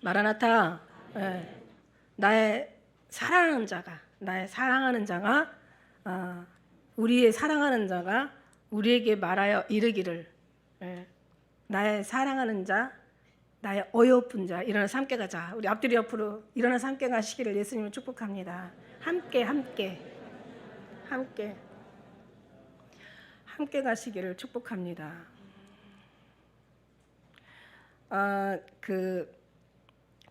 마라나타. 예. 나의 사랑하는 자가 우리의 사랑하는 자가 우리에게 말하여 이르기를, 예. 나의 사랑하는 자, 나의 어여쁜 자, 일어나서 함께 가자. 우리 앞뒤로 옆으로 일어나서 함께 가시기를 예수님을 축복합니다. 함께 가시기를 축복합니다.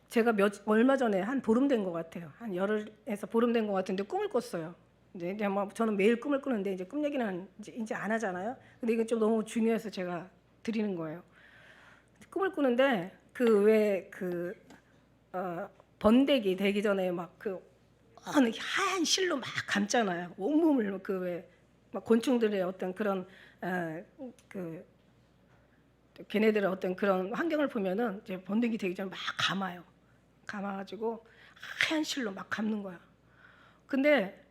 제가 얼마 전에 한 보름 된 것 같아요. 한 열흘에서 보름 된 것 같은데 꿈을 꿨어요. 이제 뭐 저는 매일 꿈을 꾸는데 이제 꿈 얘기는 이제 안 하잖아요. 근데 이게 좀 너무 중요해서 제가 드리는 거예요. 꿈을 꾸는데 번데기 되기 전에 막 하얀 실로 막 감잖아요. 온몸을 막 곤충들의 어떤 그런 걔네들의 어떤 그런 환경을 보면은 이제 번데기 되기 전에 막 감아가지고 하얀 실로 막 감는 거야. 근데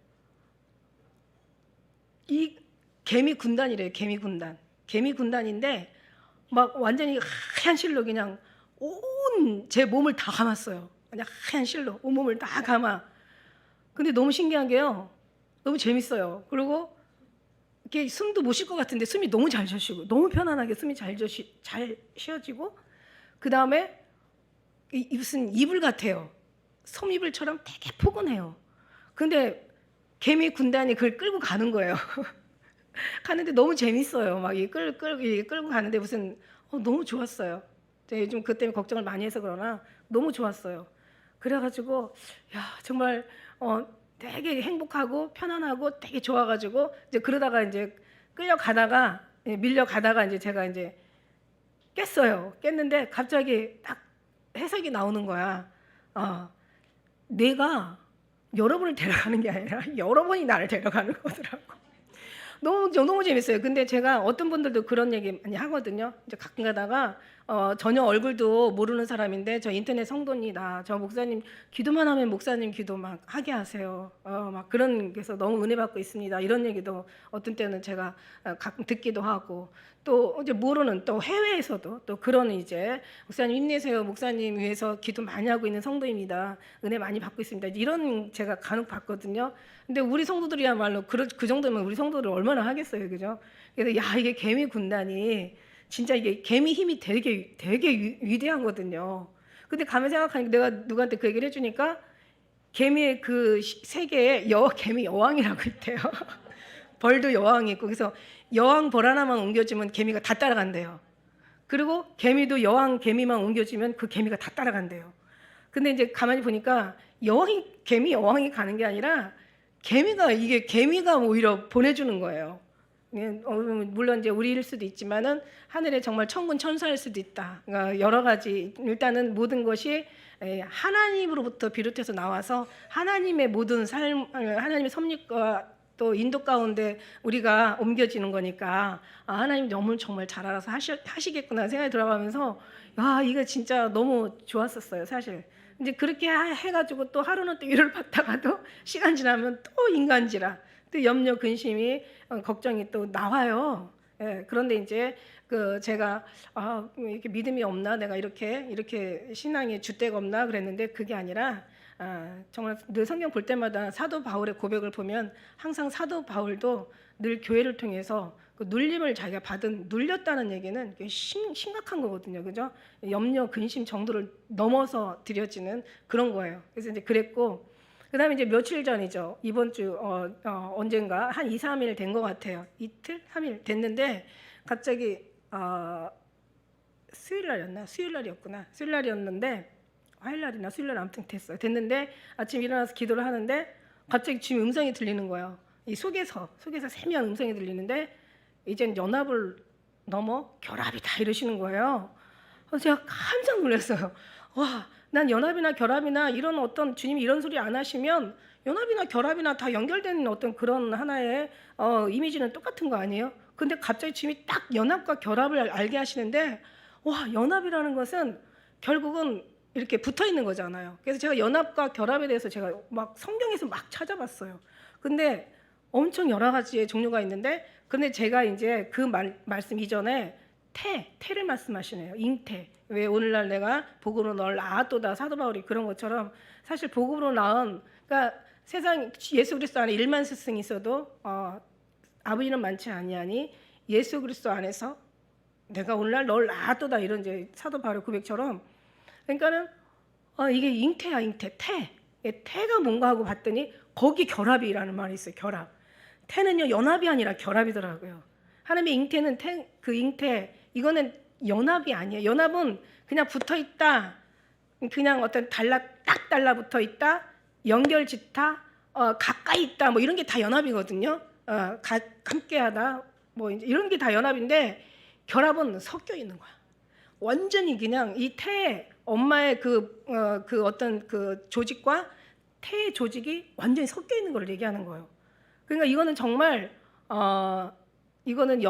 이 개미 군단이래요. 개미 군단인데 막 완전히 하얀 실로 그냥 온 제 몸을 다 감았어요. 그냥 하얀 실로 온 몸을 다 감아. 근데 너무 신기한 게요. 너무 재밌어요. 그리고 이렇게 숨도 못 쉴 것 같은데 숨이 너무 잘 쉬어지고, 너무 편안하게 숨이 잘 쉬어지고, 그 다음에 무슨 이불 같아요. 솜이불처럼 되게 포근해요. 근데 개미 군단이 그걸 끌고 가는 거예요. 가는데 너무 재밌어요. 막 끌고 가는데 무슨 너무 좋았어요. 제가 요즘 그 때문에 걱정을 많이 해서 그러나 너무 좋았어요. 그래가지고 정말 되게 행복하고 편안하고 되게 좋아가지고 이제 그러다가 이제 밀려가다가 이제 제가 이제 깼어요. 깼는데 갑자기 딱 해석이 나오는 거야. 내가 여러분을 데려가는 게 아니라 여러분이 나를 데려가는 거더라고. 너무 재밌어요. 근데 제가 어떤 분들도 그런 얘기 많이 하거든요. 이제 가끔 가다가 전혀 얼굴도 모르는 사람인데 저 인터넷 성도입니다. 저 목사님 기도만 하면 목사님 기도 막 하게 하세요. 막 그런 게서 너무 은혜 받고 있습니다. 이런 얘기도 어떤 때는 제가 가끔 듣기도 하고, 또 이제 모르는 또 해외에서도 또 그런 이제 목사님 힘내세요. 목사님 위해서 기도 많이 하고 있는 성도입니다. 은혜 많이 받고 있습니다. 이런 제가 간혹 봤거든요. 근데 우리 성도들이야말로 그 정도면 우리 성도들 얼마나 하겠어요, 그죠? 그래서 이게 개미 군단이 진짜 이게 개미 힘이 되게 위대하거든요. 근데 가만 생각하니까 내가 누구한테 그 얘기를 해주니까 개미의 그 세계에 개미 여왕이라고 있대요. 벌도 여왕이 있고, 그래서 여왕 벌 하나만 옮겨주면 개미가 다 따라간대요. 그리고 개미도 여왕 개미만 옮겨주면 그 개미가 다 따라간대요. 근데 이제 가만히 보니까 개미 여왕이 가는 게 아니라 개미가 오히려 보내주는 거예요. 물론 이제 우리일 수도 있지만은 하늘에 정말 천군 천사일 수도 있다. 그러니까 여러 가지, 일단은 모든 것이 하나님으로부터 비롯해서 나와서 하나님의 모든 삶, 하나님의 섭리과 또 인도 가운데 우리가 옮겨지는 거니까 하나님 너무 정말 잘 알아서 하시겠구나 생각이 들어가면서 이거 진짜 너무 좋았었어요, 사실. 이제 그렇게 해가지고 또 하루는 또 일을 받다가도 시간 지나면 또 인간지라 또 염려, 근심이, 걱정이 또 나와요. 예, 그런데 이제 제가 이렇게 믿음이 없나, 내가 이렇게 신앙에 줏대가 없나 그랬는데 그게 아니라 정말 늘 성경 볼 때마다 사도 바울의 고백을 보면 항상 사도 바울도 늘 교회를 통해서 그 눌림을 자기가 눌렸다는 얘기는 심각한 거거든요, 그죠? 염려, 근심 정도를 넘어서 드려지는 그런 거예요. 그래서 이제 그랬고, 그다음에 이제 며칠 전이죠. 이번 주 언젠가 한 2, 3일 된 것 같아요. 이틀, 3일 됐는데 갑자기 수요일 날이었구나. 수요일 날이었는데 화요일 날이나 수요일 날 아무튼 됐는데 아침 일어나서 기도를 하는데 갑자기 지금 음성이 들리는 거예요. 이 속에서 세미한 음성이 들리는데 이젠 연합을 넘어 결합이다 이러시는 거예요. 그래서 제가 깜짝 놀랐어요. 난 연합이나 결합이나 이런 어떤 주님이 이런 소리 안 하시면 연합이나 결합이나 다 연결되는 어떤 그런 하나의 이미지는 똑같은 거 아니에요? 근데 갑자기 주님이 딱 연합과 결합을 알게 하시는데 연합이라는 것은 결국은 이렇게 붙어 있는 거잖아요. 그래서 제가 연합과 결합에 대해서 제가 막 성경에서 막 찾아봤어요. 근데 엄청 여러 가지의 종류가 있는데, 근데 제가 이제 그 말씀 이전에 태를 말씀하시네요. 잉태. 왜 오늘날 내가 복음으로 널 낳았도다 사도 바울이 그런 것처럼 사실 복음으로 낳은 그러니까 세상 예수 그리스도 안에 1만 스승이 있어도 아버지는 많지 아니하니 예수 그리스도 안에서 내가 오늘날 널 낳았도다 이런 이제 사도 바울 고백처럼 그러니까는 이게 잉태야 잉태 태가 뭔가 하고 봤더니 거기 결합이라는 말이 있어요. 결합. 태는요 연합이 아니라 결합이더라고요. 하나님의 잉태는 그 잉태 이거는 연합이 아니에요. 연합은 그냥 붙어 있다. 그냥 어떤 딱 달라붙어 있다. 연결짓다. 가까이 있다. 뭐 이런 게 다 연합이거든요. 함께하다. 뭐 이런 게 다 연합인데 결합은 섞여 있는 거야. 완전히 그냥 이 태 엄마의 그 어떤 그 조직과 태의 조직이 완전히 섞여 있는 걸 얘기하는 거예요. 그러니까 이거는 정말 이거는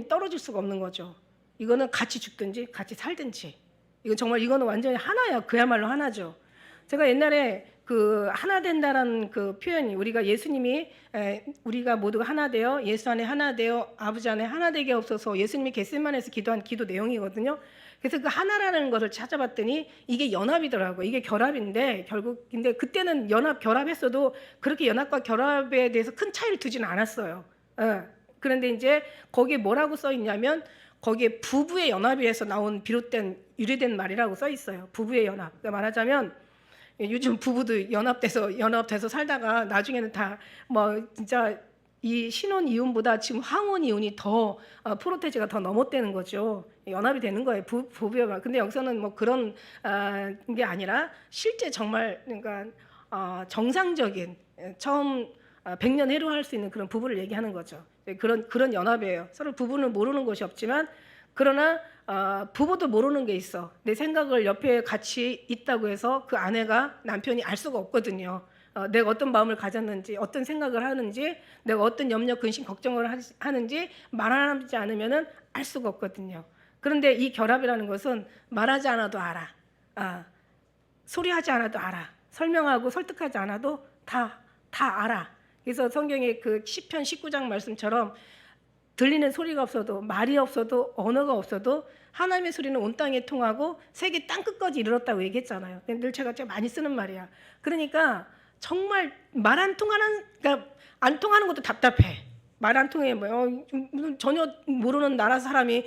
떨어질 수가 없는 거죠. 이거는 같이 죽든지 같이 살든지. 이거는 완전히 하나야. 그야말로 하나죠. 제가 옛날에 그 하나 된다라는 그 표현이 우리가 예수님이 우리가 모두가 하나 되어 예수 안에 하나 되어 아버지 안에 하나 되게 없어서 예수님이 겟세마네에서 기도한 기도 내용이거든요. 그래서 그 하나라는 것을 찾아봤더니 이게 연합이더라고요. 이게 결합인데 근데 그때는 결합했어도 그렇게 연합과 결합에 대해서 큰 차이를 두지는 않았어요. 그런데 이제 거기에 뭐라고 써 있냐면 거기에 부부의 연합에서 유래된 말이라고 써 있어요. 부부의 연합. 그러니까 말하자면 요즘 부부도 연합돼서 살다가 나중에는 다 뭐 진짜 이 신혼 이혼보다 지금 황혼 이혼이 더 프로테지가 더 넘어대는 거죠. 연합이 되는 거예요. 부부의 연합. 근데 여기서는 뭐 그런 게 아니라 실제 정말 그러니까 정상적인 처음 100년 해로할 수 있는 그런 부부를 얘기하는 거죠. 그런 연합이에요. 서로 부부는 모르는 것이 없지만 그러나 부부도 모르는 게 있어. 내 생각을 옆에 같이 있다고 해서 그 아내가 남편이 알 수가 없거든요. 내가 어떤 마음을 가졌는지 어떤 생각을 하는지 내가 어떤 염려 근심 걱정을 하는지 말하지 않으면은 알 수가 없거든요. 그런데 이 결합이라는 것은 말하지 않아도 알아. 소리하지 않아도 알아. 설명하고 설득하지 않아도 다 알아. 그래서 성경의 그 시편 19장 말씀처럼 들리는 소리가 없어도 말이 없어도 언어가 없어도 하나님의 소리는 온 땅에 통하고 세계 땅끝까지 이르렀다고 얘기했잖아요. 늘 제가 많이 쓰는 말이야. 그러니까 정말 그러니까 안 통하는 것도 답답해. 말 안 통해 전혀 모르는 나라 사람이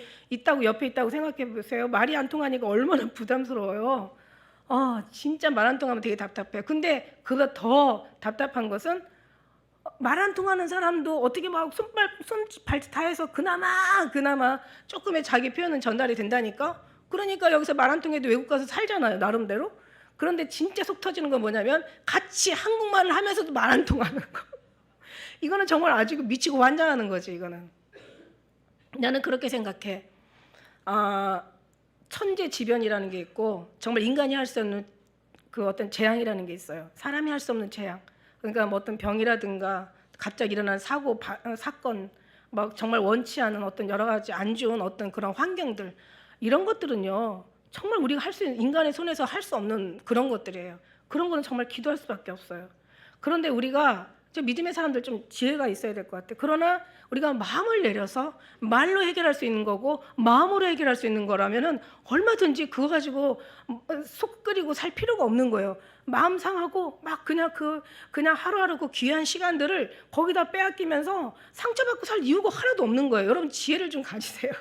옆에 있다고 생각해 보세요. 말이 안 통하니까 얼마나 부담스러워요. 진짜 말 안 통하면 되게 답답해. 근데 그보다 더 답답한 것은 말 안 통하는 사람도 어떻게 막 손발짓 다 해서 그나마 조금의 자기 표현은 전달이 된다니까. 그러니까 여기서 말 안 통해도 외국 가서 살잖아요, 나름대로. 그런데 진짜 속 터지는 건 뭐냐면 같이 한국말을 하면서도 말 안 통하는 거. 이거는 정말 아주 미치고 환장하는 거지. 이거는 나는 그렇게 생각해. 천재지변이라는 게 있고 정말 인간이 할 수 없는 그 어떤 재앙이라는 게 있어요. 사람이 할 수 없는 재앙. 그러니까 뭐 어떤 병이라든가 갑자기 일어난 사건, 막 정말 원치 않은 어떤 여러 가지 안 좋은 어떤 그런 환경들 이런 것들은요 정말 우리가 인간의 손에서 할 수 없는 그런 것들이에요. 그런 거는 정말 기도할 수밖에 없어요. 그런데 우리가 믿음의 사람들 좀 지혜가 있어야 될 것 같아요. 그러나 우리가 마음을 내려서 말로 해결할 수 있는 거고 마음으로 해결할 수 있는 거라면은 얼마든지 그거 가지고 속 끓이고 살 필요가 없는 거예요. 마음 상하고 막 그냥 하루하루 그 귀한 시간들을 거기다 빼앗기면서 상처받고 살 이유가 하나도 없는 거예요. 여러분 지혜를 좀 가지세요.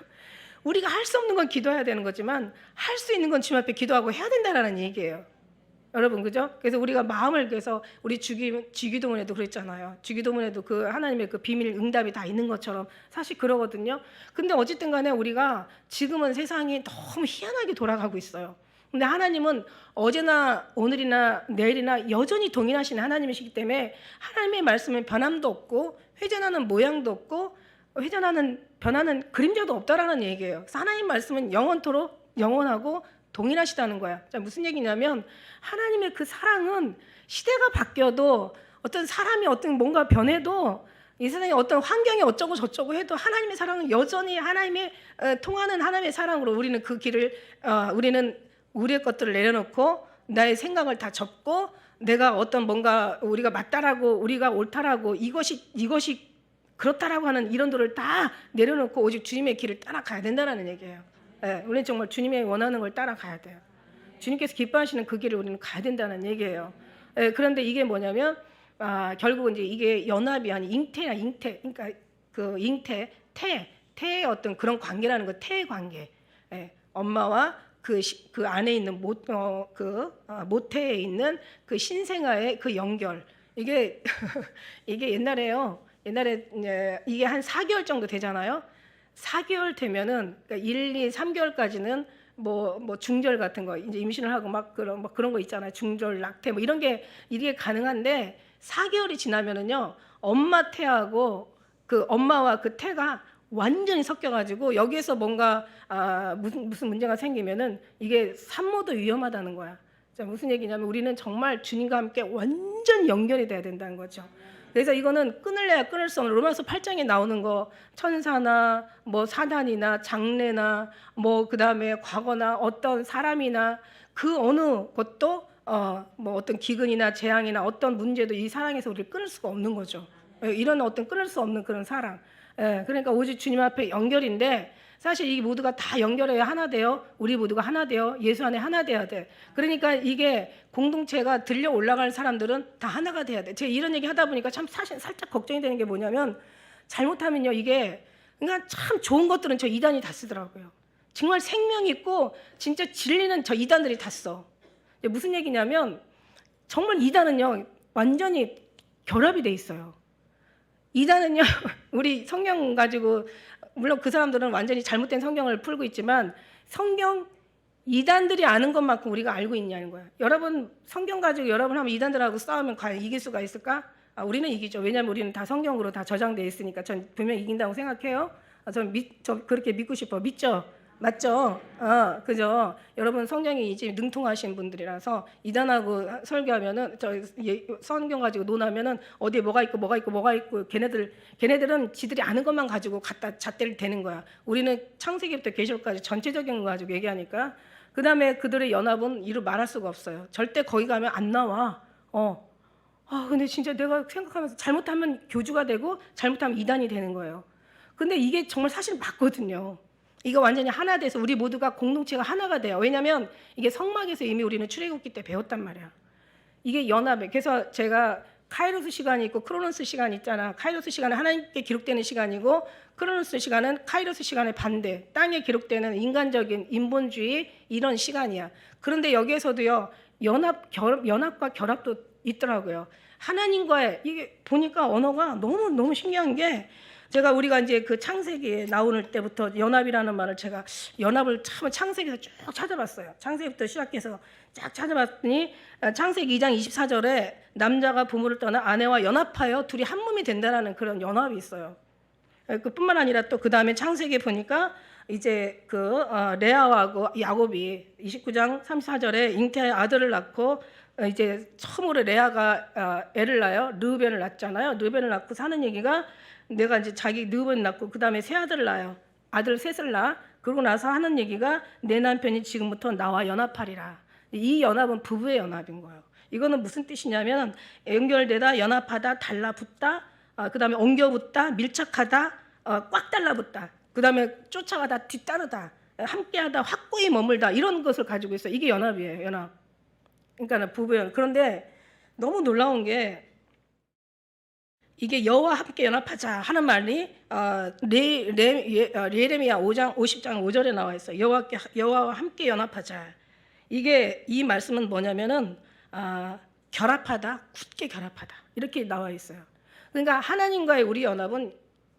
우리가 할 수 없는 건 기도해야 되는 거지만 할 수 있는 건 주님 앞에 기도하고 해야 된다라는 얘기예요. 여러분 그죠? 그래서 우리가 마음을 그래서 우리 주기도문에도 그랬잖아요. 주기도문에도 그 하나님의 그 비밀 응답이 다 있는 것처럼 사실 그러거든요. 근데 어쨌든 간에 우리가 지금은 세상이 너무 희한하게 돌아가고 있어요. 근데 하나님은 어제나 오늘이나 내일이나 여전히 동일하신 하나님이시기 때문에 하나님의 말씀은 변함도 없고 회전하는 모양도 없고 변하는 그림자도 없다라는 얘기예요. 그래서 하나님 말씀은 영원토록 영원하고 동일하시다는 거야. 자, 무슨 얘기냐면 하나님의 그 사랑은 시대가 바뀌어도 어떤 사람이 어떤 뭔가 변해도 이 세상에 어떤 환경이 어쩌고 저쩌고 해도 하나님의 사랑은 여전히 하나님의 통하는 하나님의 사랑으로 우리는 그 길을 우리는 우리의 것들을 내려놓고 나의 생각을 다 접고 내가 어떤 뭔가 우리가 맞다라고 우리가 옳다라고 이것이 그렇다라고 하는 이론들을 다 내려놓고 오직 주님의 길을 따라가야 된다는 얘기예요. 예, 우리는 정말 주님이 원하는 걸 따라가야 돼요. 주님께서 기뻐하시는 그 길을 우리는 가야 된다는 얘기예요. 예, 그런데 이게 뭐냐면 결국은 이제 이게 연합이 아니 잉태, 그러니까 그 잉태, 태의 어떤 그런 관계라는 거, 태의 관계. 예, 엄마와 그 안에 있는 모태에 있는 그 신생아의 그 연결. 이게 이게 옛날에 이게 한 4개월 정도 되잖아요. 4개월 되면은 그러니까 1, 2, 3개월까지는 뭐 중절 같은 거 이제 임신을 하고 막 그런 거 있잖아요. 중절, 낙태 뭐 이런 게 이게 가능한데 4개월이 지나면은요. 엄마 태하고 그 엄마와 그 태가 완전히 섞여가지고 여기에서 뭔가 무슨 문제가 생기면은 이게 산모도 위험하다는 거야. 자, 무슨 얘기냐면 우리는 정말 주님과 함께 완전 연결이 돼야 된다는 거죠. 그래서 이거는 끊을래야 끊을 수 없는 로마서 8장에 나오는 거 천사나 뭐 사단이나 장래나 뭐 그다음에 과거나 어떤 사람이나 그 어느 것도 뭐 어떤 기근이나 재앙이나 어떤 문제도 이 사랑에서 우리를 끊을 수가 없는 거죠. 이런 어떤 끊을 수 없는 그런 사랑. 그러니까 오직 주님 앞에 연결인데 사실 이 모두가 다 연결해야 하나 돼요. 우리 모두가 하나 돼요. 예수 안에 하나 돼야 돼. 그러니까 이게 공동체가 들려 올라갈 사람들은 다 하나가 돼야 돼. 제가 이런 얘기 하다 보니까 참 사실 살짝 걱정이 되는 게 뭐냐면 잘못하면요 이게 그러니까 참 좋은 것들은 저 이단이 다 쓰더라고요. 정말 생명 있고 진짜 진리는 저 이단들이 다 써. 무슨 얘기냐면 정말 이단은요 완전히 결합이 돼 있어요. 이단은요 우리 성경 가지고 물론 그 사람들은 완전히 잘못된 성경을 풀고 있지만 성경 이단들이 아는 것만큼 우리가 알고 있냐는 거야. 여러분 성경 가지고 여러분 하면 이단들하고 싸우면 과연 이길 수가 있을까? 우리는 이기죠. 왜냐하면 우리는 다 성경으로 다 저장돼 있으니까 전 분명히 이긴다고 생각해요. 저 그렇게 믿고 싶어. 믿죠? 맞죠? 그죠? 여러분 성경이 이제 능통하신 분들이라서 이단하고 설교하면은 성경 가지고 논하면은 어디에 뭐가 있고 걔네들은 지들이 아는 것만 가지고 갖다 잣대를 대는 거야. 우리는 창세기부터 계시록까지 전체적인 거 가지고 얘기하니까 그다음에 그들의 연합은 이루 말할 수가 없어요. 절대 거기 가면 안 나와. 근데 진짜 내가 생각하면서 잘못하면 교주가 되고 잘못하면 이단이 되는 거예요. 근데 이게 정말 사실 맞거든요. 이거 완전히 하나 돼서 우리 모두가 공동체가 하나가 돼요. 왜냐하면 이게 성막에서 이미 우리는 출애굽기 때 배웠단 말이야. 이게 연합에. 그래서 제가 카이로스 시간이 있고 크로노스 시간이 있잖아. 카이로스 시간은 하나님께 기록되는 시간이고 크로노스 시간은 카이로스 시간의 반대. 땅에 기록되는 인간적인 인본주의 이런 시간이야. 그런데 여기에서도요. 연합과 결합도 있더라고요. 하나님과의 이게 보니까 언어가 너무 신기한 게 우리가 이제 그 창세기에 나오는 때부터 연합이라는 말을 제가 연합을 참 창세기에서 쭉 찾아봤어요. 창세기부터 시작해서 쫙 찾아봤더니 창세기 2장 24절에 남자가 부모를 떠나 아내와 연합하여 둘이 한 몸이 된다라는 그런 연합이 있어요. 그뿐만 아니라 또 그 다음에 창세기에 보니까 이제 레아하고 야곱이 29장 34절에 잉태의 아들을 낳고 이제 처음으로 레아가 애를 낳아요. 르우벤을 낳잖아요. 르우벤을 낳고 사는 얘기가 내가 이제 자기 르우벤 낳고 그 다음에 새 아들을 낳아요. 아들 셋을 낳아. 그러고 나서 하는 얘기가 내 남편이 지금부터 나와 연합하리라. 이 연합은 부부의 연합인 거예요. 이거는 무슨 뜻이냐면 연결되다, 연합하다, 달라붙다, 그 다음에 엉겨붙다, 밀착하다, 꽉 달라붙다. 그 다음에 쫓아가다, 뒤따르다, 함께하다, 확고히 머물다 이런 것을 가지고 있어요. 이게 연합이에요. 연합. 그러니까 부부의 연합. 그런데 너무 놀라운 게 이게 여호와 함께 연합하자 하는 말이 예레미야 5장 50장 5절에 나와 있어요. 여호와와 함께 연합하자. 이 말씀은 뭐냐면은 결합하다, 굳게 결합하다 이렇게 나와 있어요. 그러니까 하나님과의 우리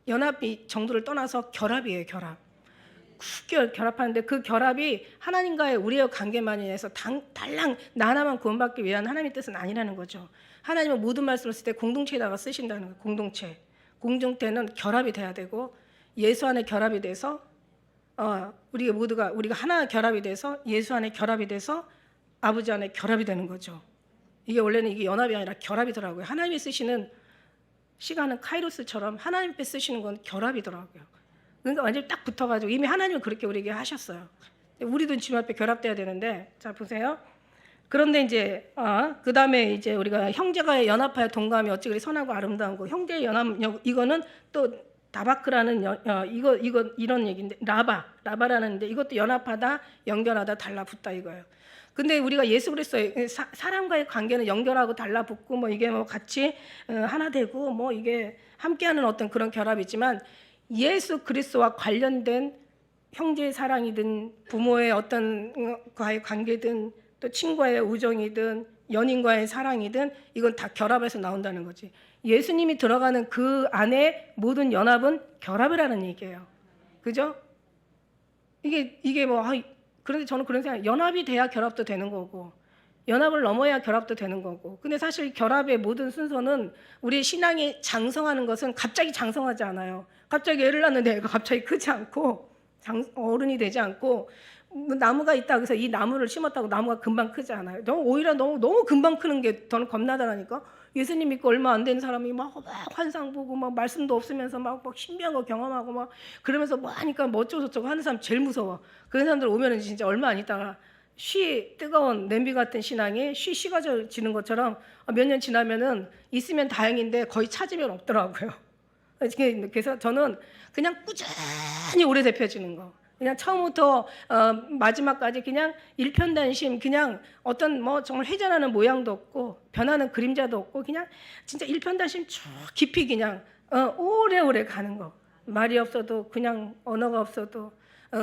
연합이 정도를 떠나서 결합이에요. 결합. 굳게 결합하는데 그 결합이 하나님과의 우리의 관계만이 해서 달랑 나 하나만 구원받기 위한 하나님의 뜻은 아니라는 거죠. 하나님은 모든 말씀을 쓸 때 공동체에다가 쓰신다는 거예요. 공동체는 결합이 돼야 되고 예수 안에 결합이 돼서 우리가 하나 결합이 돼서 예수 안에 결합이 돼서 아버지 안에 결합이 되는 거죠. 이게 원래는 이게 연합이 아니라 결합이더라고요. 하나님이 쓰시는 시간은 카이로스처럼 하나님께 쓰시는 건 결합이더라고요. 그러니까 완전히 딱 붙어가지고 이미 하나님은 그렇게 우리에게 하셨어요. 우리도 주님 앞에 결합돼야 되는데 자 보세요. 그런데 이제 그다음에 이제 우리가 형제가 연합하여 동감이 어찌 그리 선하고 아름다운 거. 형제의 연합 이거는 또 다바크라는 이거 이런 얘기인데 라바라는데 이것도 연합하다 연결하다 달라붙다 이거예요. 근데 우리가 예수 그리스도의 사람과의 관계는 연결하고 달라붙고 뭐 이게 뭐 같이 하나 되고 뭐 이게 함께하는 어떤 그런 결합이지만 예수 그리스도와 관련된 형제의 사랑이든 부모의 어떤 과의 관계든 또 친구와의 우정이든 연인과의 사랑이든 이건 다 결합해서 나온다는 거지. 예수님이 들어가는 그 안에 모든 연합은 결합이라는 얘기예요. 그죠? 이게 뭐 그런데 저는 그런 생각, 연합이 돼야 결합도 되는 거고 연합을 넘어야 결합도 되는 거고. 근데 사실 결합의 모든 순서는 우리 신앙이 장성하는 것은 갑자기 장성하지 않아요. 갑자기 애를 낳는데 애가 갑자기 크지 않고 어른이 되지 않고 나무가 있다 그래서 이 나무를 심었다고 나무가 금방 크지 않아요. 오히려 너무 금방 크는 게 저는 겁나더라니까. 예수님 믿고 얼마 안 된 사람이 막 환상 보고 막 말씀도 없으면서 막 신비한 거 경험하고 막 그러면서 뭐 하니까 뭐 어쩌고저쩌고 하는 사람 제일 무서워. 그런 사람들 오면은 진짜 얼마 안 있다가 뜨거운 냄비 같은 신앙이 식어지는 것처럼 몇 년 지나면은 있으면 다행인데 거의 찾으면 없더라고요. 그래서 저는 그냥 꾸준히 오래 대표지는 거. 그냥 처음부터 마지막까지 그냥 일편단심, 그냥 어떤 뭐 정말 회전하는 모양도 없고 변하는 그림자도 없고 그냥 진짜 일편단심 쭉 깊이 그냥 오래오래 가는 거. 말이 없어도 그냥 언어가 없어도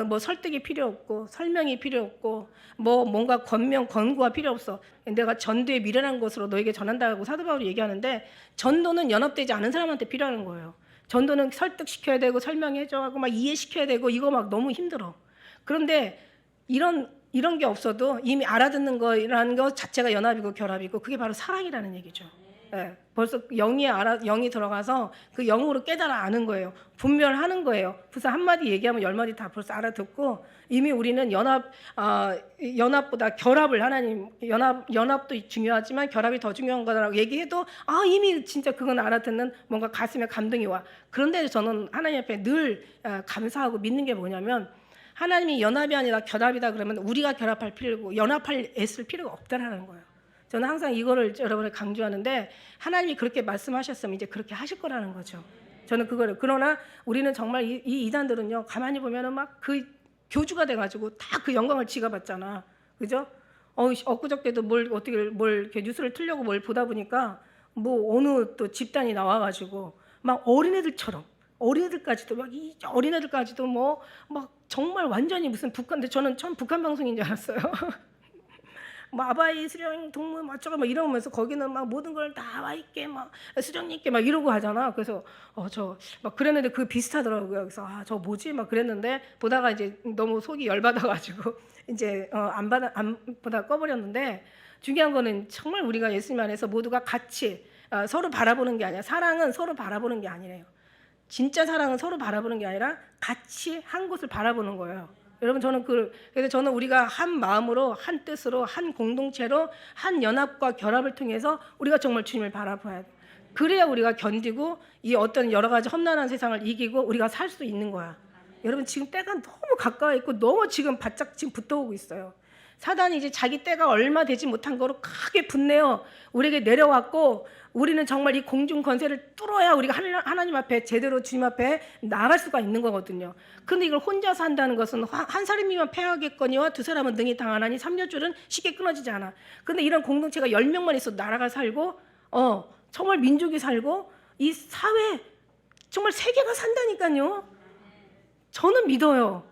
뭐 설득이 필요 없고 설명이 필요 없고 뭐 뭔가 권고가 필요 없어. 내가 전도의 미련한 것으로 너에게 전한다고 사도 바울이 얘기하는데 전도는 연합되지 않은 사람한테 필요한 거예요. 전도는 설득시켜야 되고 설명해줘 하고 막 이해시켜야 되고 이거 막 너무 힘들어. 그런데 이런 게 없어도 이미 알아듣는 거라는 것 자체가 연합이고 결합이고 그게 바로 사랑이라는 얘기죠. 예, 벌써 영이 들어가서 그 영으로 깨달아 아는 거예요. 분별하는 거예요. 그래서 한마디 얘기하면 10마디 다 벌써 알아듣고 이미 우리는 연합보다 결합을 하나님 연합도 중요하지만 결합이 더 중요한 거라고 얘기해도 이미 진짜 그건 알아듣는 뭔가 가슴에 감동이 와. 그런데 저는 하나님 앞에 늘 감사하고 믿는 게 뭐냐면 하나님이 연합이 아니라 결합이다 그러면 우리가 결합할 필요고 연합할 애쓸 필요가 없다라는 거예요. 저는 항상 이거를 여러분을 강조하는데 하나님이 그렇게 말씀하셨으면 이제 그렇게 하실 거라는 거죠. 저는 그거를. 그러나 우리는 정말 이 이단들은요 가만히 보면은 막 그 교주가 돼가지고 다 그 영광을 지가 받잖아. 그죠? 엊그저께도 뭘 이렇게 뉴스를 틀려고 뭘 보다 보니까 뭐 어느 또 집단이 나와가지고 막 어린애들까지도 막 이 어린애들까지도 뭐 막 정말 완전히 무슨 근데 저는 처음 북한 방송인 줄 알았어요. 뭐 아바이 수령 동물 맞춰가 막 이러면서 거기는 막 모든 걸 다 와 있게 막 수령님 있게 막 이러고 하잖아. 그래서 저 막 그랬는데 그 비슷하더라고요. 그래서 저 뭐지 막 그랬는데 보다가 이제 너무 속이 열받아가지고 이제 안 보다 꺼버렸는데 중요한 거는 정말 우리가 예수님 안에서 모두가 같이 서로 바라보는 게 아니라 사랑은 서로 바라보는 게 아니래요. 진짜 사랑은 서로 바라보는 게 아니라 같이 한 곳을 바라보는 거예요. 여러분 그래서 저는 우리가 한 마음으로 한 뜻으로 한 공동체로 한 연합과 결합을 통해서 우리가 정말 주님을 바라봐야 돼. 그래야 우리가 견디고 이 어떤 여러 가지 험난한 세상을 이기고 우리가 살 수 있는 거야. 여러분 지금 때가 너무 가까워 있고 너무 지금 바짝 지금 붙어오고 있어요. 사단이 이제 자기 때가 얼마 되지 못한 거로 크게 분내어 우리에게 내려왔고 우리는 정말 이 공중 권세를 뚫어야 우리가 하나님 앞에 제대로 주님 앞에 나갈 수가 있는 거거든요. 그런데 이걸 혼자서 한다는 것은 한 사람이면 패하겠거니와 두 사람은 능히 당하나니 삼려줄은 쉽게 끊어지지 않아. 그런데 이런 공동체가 10명만 있어도 나라가 살고 정말 민족이 살고 이 사회 정말 세계가 산다니까요. 저는 믿어요.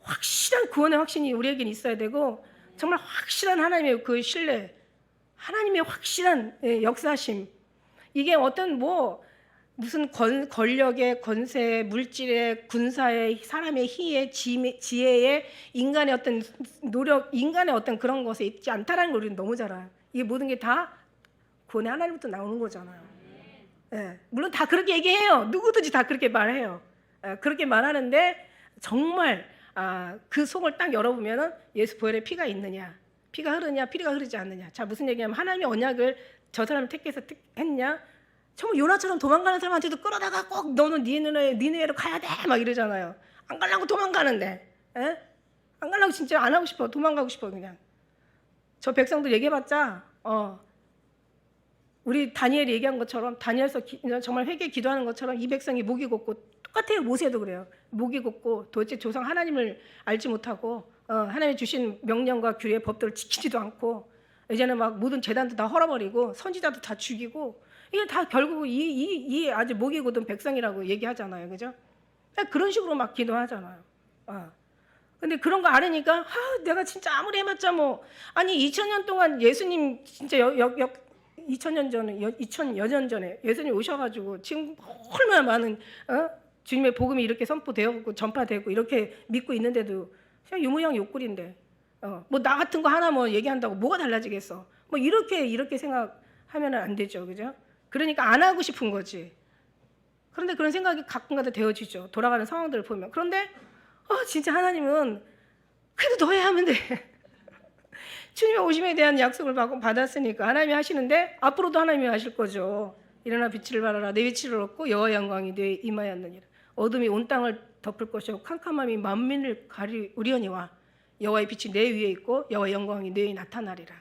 확실한 구원의 확신이 우리에겐 있어야 되고 정말 확실한 하나님의 그 신뢰, 하나님의 확실한 역사심. 이게 어떤 무슨 권력의 권세, 물질의 군사의 사람의 희의 지혜의 인간의 어떤 노력, 인간의 어떤 그런 것에 있지 않다라는 걸 우리는 너무 잘 알아요. 이게 모든 게 다 구원의 하나님부터 나오는 거잖아요. 물론 다 그렇게 얘기해요. 누구든지 다 그렇게 말해요. 그렇게 말하는데 정말 그 속을 딱 열어보면은 예수 보혈의 피가 있느냐, 피가 흐르냐, 피가 흐르지 않느냐. 자, 무슨 얘기냐면 하나님의 언약을 저 사람을 택해서 했냐? 정말 요나처럼 도망가는 사람한테도 끌어다가 꼭 너는 니느웨로 가야 돼 막 이러잖아요. 안 가려고 도망가는데, 안 가려고 진짜 안 하고 싶어, 도망가고 싶어 그냥. 저 백성들 얘기해봤자 우리 다니엘이 얘기한 것처럼 다니엘서 정말 회개 기도하는 것처럼 이 백성이 목이 곱고 똑같아요. 모세도 그래요. 목이 곱고 도대체 조상 하나님을 알지 못하고 하나님이 주신 명령과 규례 법들을 지키지도 않고 이제는 막 모든 재단도 다 헐어버리고 선지자도 다 죽이고 이게 다 결국 이 아주 목이 곧은 백성이라고 얘기하잖아요. 그죠? 그런 식으로 막 기도하잖아요. 근데 그런 거 알으니까 내가 진짜 아무리 해봤자 뭐 아니 2000년 동안 예수님 진짜 2000년 전에 2000여 년 전에 예수님 오셔가지고 지금 얼마나 많은 주님의 복음이 이렇게 선포되었고 전파되고 이렇게 믿고 있는데도 그냥 유무형 욕구인데 뭐 나 같은 거 하나 뭐 얘기한다고 뭐가 달라지겠어? 뭐 이렇게 생각하면은 안 되죠, 그죠? 그러니까 안 하고 싶은 거지. 그런데 그런 생각이 가끔가다 되어지죠. 돌아가는 상황들을 보면. 그런데 진짜 하나님은 그래도 더 해야 하면 돼. 주님의 오심에 대한 약속을 받았으니까 하나님이 하시는데 앞으로도 하나님이 하실 거죠. 일어나 빛을 발하라. 내 빛을 얻고 여호와의 영광이 내 임하였느니라. 어둠이 온 땅을 덮을 것이요 캄캄함이 만민을 가리우려니와 여호와의 빛이 내 위에 있고 여호와의 영광이 내 위에 나타나리라.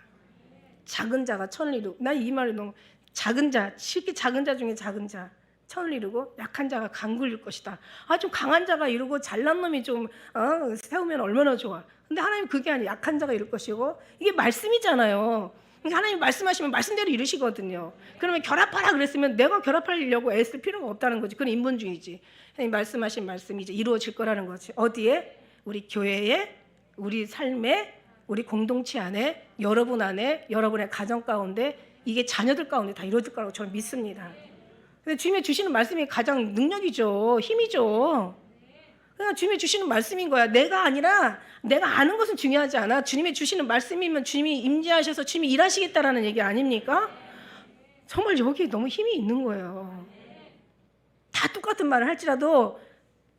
작은 자가 천을 이루고 난 이 말이 너무 작은 자, 쉽게 작은 자 중에 작은 자 천을 이루고 약한 자가 강굴 일 것이다. 좀 강한 자가 이루고 잘난 놈이 좀 세우면 얼마나 좋아. 근데 하나님 그게 아니라 약한 자가 이룰 것이고 이게 말씀이잖아요. 그러니까 하나님 말씀하시면 말씀대로 이루시거든요. 그러면 결합하라 그랬으면 내가 결합하려고 애쓸 필요가 없다는 거지. 그건 인본주의지. 하나님 말씀하신 말씀이 이제 이루어질 거라는 거지. 어디에? 우리 교회에, 우리 삶에, 우리 공동체 안에, 여러분 안에, 여러분의 가정 가운데 이게 자녀들 가운데 다 이루어질 거라고 저는 믿습니다. 근데 주님이 주시는 말씀이 가장 능력이죠. 힘이죠. 그냥 주님이 주시는 말씀인 거야. 내가 아니라 내가 아는 것은 중요하지 않아. 주님이 주시는 말씀이면 주님이 임재하셔서 주님이 일하시겠다라는 얘기 아닙니까? 정말 여기에 너무 힘이 있는 거예요. 다 똑같은 말을 할지라도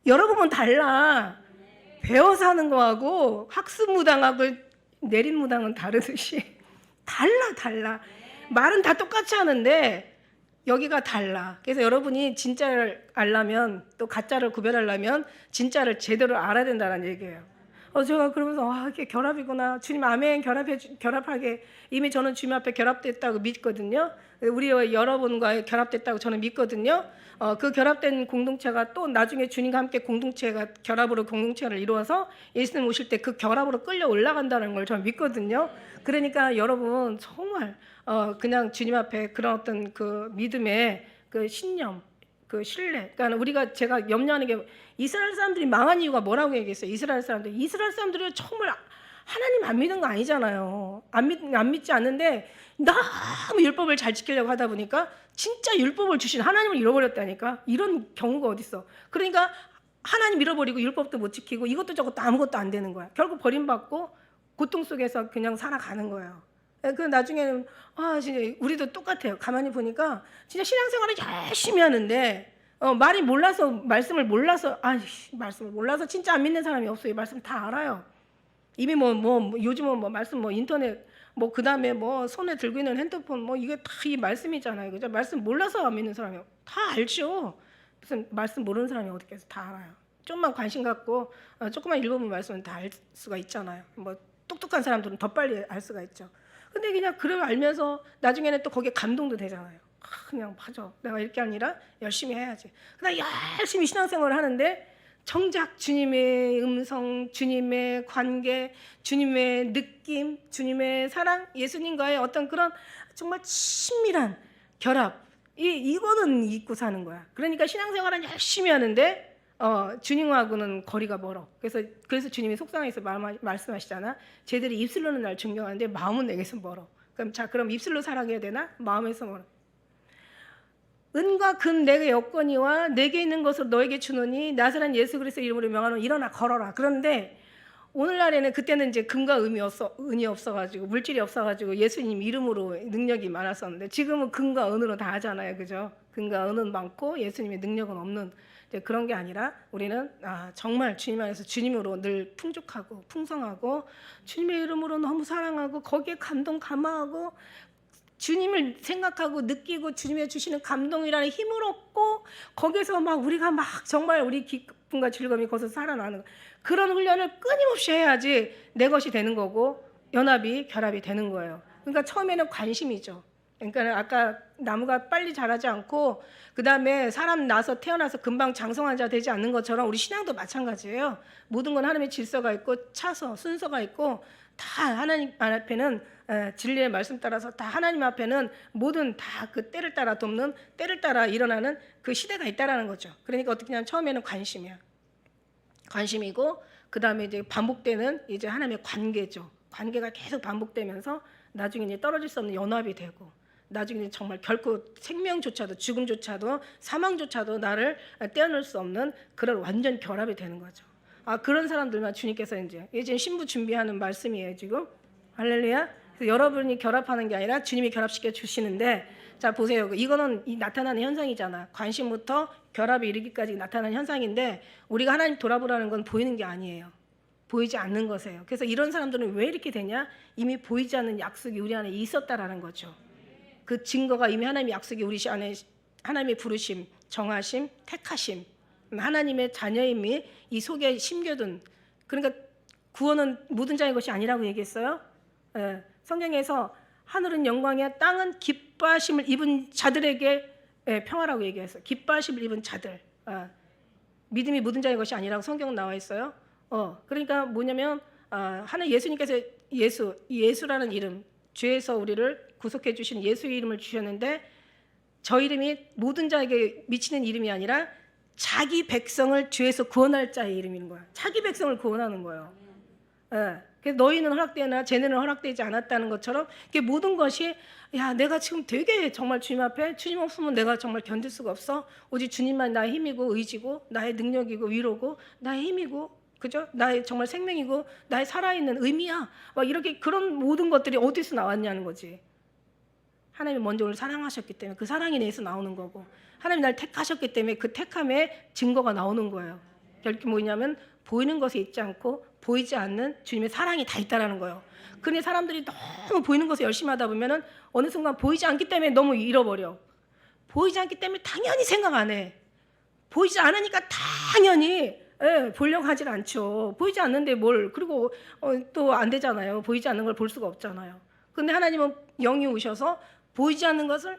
여러 번은 달라. 배워서 하는 거하고 학습무당하고 내린무당은 다르듯이 달라. 말은 다 똑같이 하는데 여기가 달라. 그래서 여러분이 진짜를 알려면 또 가짜를 구별하려면 진짜를 제대로 알아야 된다는 얘기예요. 제가 그러면서 이게 결합이구나. 주님 아멘 결합하게 이미 저는 주님 앞에 결합됐다고 믿거든요. 우리 여러분과 결합됐다고 저는 믿거든요. 그 결합된 공동체가 또 나중에 주님과 함께 공동체가 결합으로 공동체를 이루어서 예수님 오실 때 그 결합으로 끌려 올라간다는 걸 저는 믿거든요. 그러니까 여러분 정말 그냥 주님 앞에 그런 어떤 그 믿음의 그 신념, 그 신뢰. 그러니까 제가 염려하는 게 이스라엘 사람들이 망한 이유가 뭐라고 얘기했어요? 이스라엘 사람들이 정말 하나님 안 믿는 거 아니잖아요. 안 믿지 않는데 너무 율법을 잘 지키려고 하다 보니까 진짜 율법을 주신 하나님을 잃어버렸다니까. 이런 경우가 어딨어. 그러니까 하나님 잃어버리고 율법도 못 지키고 이것도 저것도 아무것도 안 되는 거야. 결국 버림받고 고통 속에서 그냥 살아가는 거예요. 그 나중에는 진짜 우리도 똑같아요. 가만히 보니까 진짜 신앙생활을 열심히 하는데 말씀을 몰라서 진짜 안 믿는 사람이 없어요. 이 말씀 다 알아요. 이미 요즘은 말씀 인터넷 그다음에 손에 들고 있는 핸드폰 이게 다 이 말씀이잖아요. 그죠? 말씀 몰라서 안 믿는 사람이 다 알죠. 무슨 말씀 모르는 사람이 어디 있겠어. 다 알아요. 좀만 관심 갖고 조금만 읽어보면 말씀은 다 알 수가 있잖아요. 똑똑한 사람들은 더 빨리 알 수가 있죠. 근데 그냥 그걸 알면서 나중에는 또 거기에 감동도 되잖아요. 그냥 맞아. 내가 이렇게 아니라 열심히 해야지. 그냥 열심히 신앙생활을 하는데 정작 주님의 음성, 주님의 관계, 주님의 느낌, 주님의 사랑, 예수님과의 어떤 그런 정말 친밀한 결합 이거는 잊고 사는 거야. 그러니까 신앙생활은 열심히 하는데 주님하고는 거리가 멀어. 그래서 주님이 속상해서 말씀하시잖아. 쟤들이 입술로는 날 존경하는데 마음은 내게서 멀어. 그럼 입술로 사랑해야 되나? 마음에서 멀어. 은과 금 내게 여권이와 내게 있는 것으로 너에게 주노니 나사렛 예수 그리스도 이름으로 명하노니 일어나 걸어라. 그런데 오늘날에는 그때는 이제 금과 은이 없어가지고 물질이 없어가지고 예수님 이름으로 능력이 많았었는데 지금은 금과 은으로 다 하잖아요, 그죠? 금과 은은 많고 예수님의 능력은 없는 그런 게 아니라 우리는 정말 주님 안에서 주님으로 늘 풍족하고 풍성하고 주님의 이름으로 너무 사랑하고 거기에 감동 감화하고 주님을 생각하고 느끼고 주님의 주시는 감동이라는 힘을 얻고 거기서 우리가 정말 우리 기쁨과 즐거움이 거기서 살아나는 그런 훈련을 끊임없이 해야지 내 것이 되는 거고 연합이 결합이 되는 거예요. 그러니까 처음에는 관심이죠. 그러니까 아까 나무가 빨리 자라지 않고 그다음에 사람 나서 태어나서 금방 장성한 자 되지 않는 것처럼 우리 신앙도 마찬가지예요. 모든 건 하나님의 질서가 있고 차서 순서가 있고 다 하나님 앞에는 진리의 말씀 따라서 다 하나님 앞에는 모든 다 그 때를 따라 돕는 때를 따라 일어나는 그 시대가 있다라는 거죠. 그러니까 어떻게 하면 처음에는 관심이야. 관심이고 그다음에 이제 반복되는 이제 하나님의 관계죠. 관계가 계속 반복되면서 나중에 이제 떨어질 수 없는 연합이 되고 나중에 정말 결코 생명조차도 죽음조차도 사망조차도 나를 떼어낼 수 없는 그런 완전 결합이 되는 거죠. 그런 사람들만 주님께서 이제 신부 준비하는 말씀이에요 지금. 할렐루야. 그래서 여러분이 결합하는 게 아니라 주님이 결합시켜 주시는데 자 보세요. 이거는 이 나타나는 현상이잖아. 관심부터 결합이 이르기까지 나타나는 현상인데 우리가 하나님 돌아보라는 건 보이는 게 아니에요. 보이지 않는 것이에요. 그래서 이런 사람들은 왜 이렇게 되냐? 이미 보이지 않는 약속이 우리 안에 있었다라는 거죠. 그 증거가 이미 하나님의 약속이 우리 안에 하나님의 부르심, 정하심, 택하심, 하나님의 자녀임이 이 속에 심겨둔 그러니까 구원은 모든 자의 것이 아니라고 얘기했어요. 성경에서 하늘은 영광이야 땅은 기뻐하심을 입은 자들에게 평화라고 얘기했어요. 기뻐하심을 입은 자들. 믿음이 모든 자의 것이 아니라고 성경은 나와 있어요. 그러니까 뭐냐면 하나님 예수님께서 예수라는 이름 죄에서 우리를 구속해 주신 예수의 이름을 주셨는데 저 이름이 모든 자에게 미치는 이름이 아니라 자기 백성을 죄에서 구원할 자의 이름인 거야. 자기 백성을 구원하는 거예요. 그래서 너희는 허락되나 쟤네는 허락되지 않았다는 것처럼 모든 것이 야 내가 지금 되게 정말 주님 앞에 주님 없으면 내가 정말 견딜 수가 없어. 오직 주님만 나의 힘이고 의지고 나의 능력이고 위로고 나의 힘이고 그죠? 나의 정말 생명이고 나의 살아있는 의미야. 막 이렇게 그런 모든 것들이 어디서 나왔냐는 거지. 하나님이 먼저 우리를 사랑하셨기 때문에 그 사랑이 내에서 나오는 거고 하나님이 날 택하셨기 때문에 그 택함의 증거가 나오는 거예요. 결국 뭐냐면 보이는 것에 있지 않고 보이지 않는 주님의 사랑이 다 있다라는 거예요. 그런데 사람들이 너무 보이는 것에 열심히 하다 보면은 어느 순간 보이지 않기 때문에 너무 잃어버려. 보이지 않기 때문에 당연히 생각 안 해. 보이지 않으니까 당연히 보려고 하질 않죠. 보이지 않는데 뭘 그리고 또 안 되잖아요. 보이지 않는 걸 볼 수가 없잖아요. 근데 하나님은 영이 오셔서 보이지 않는 것을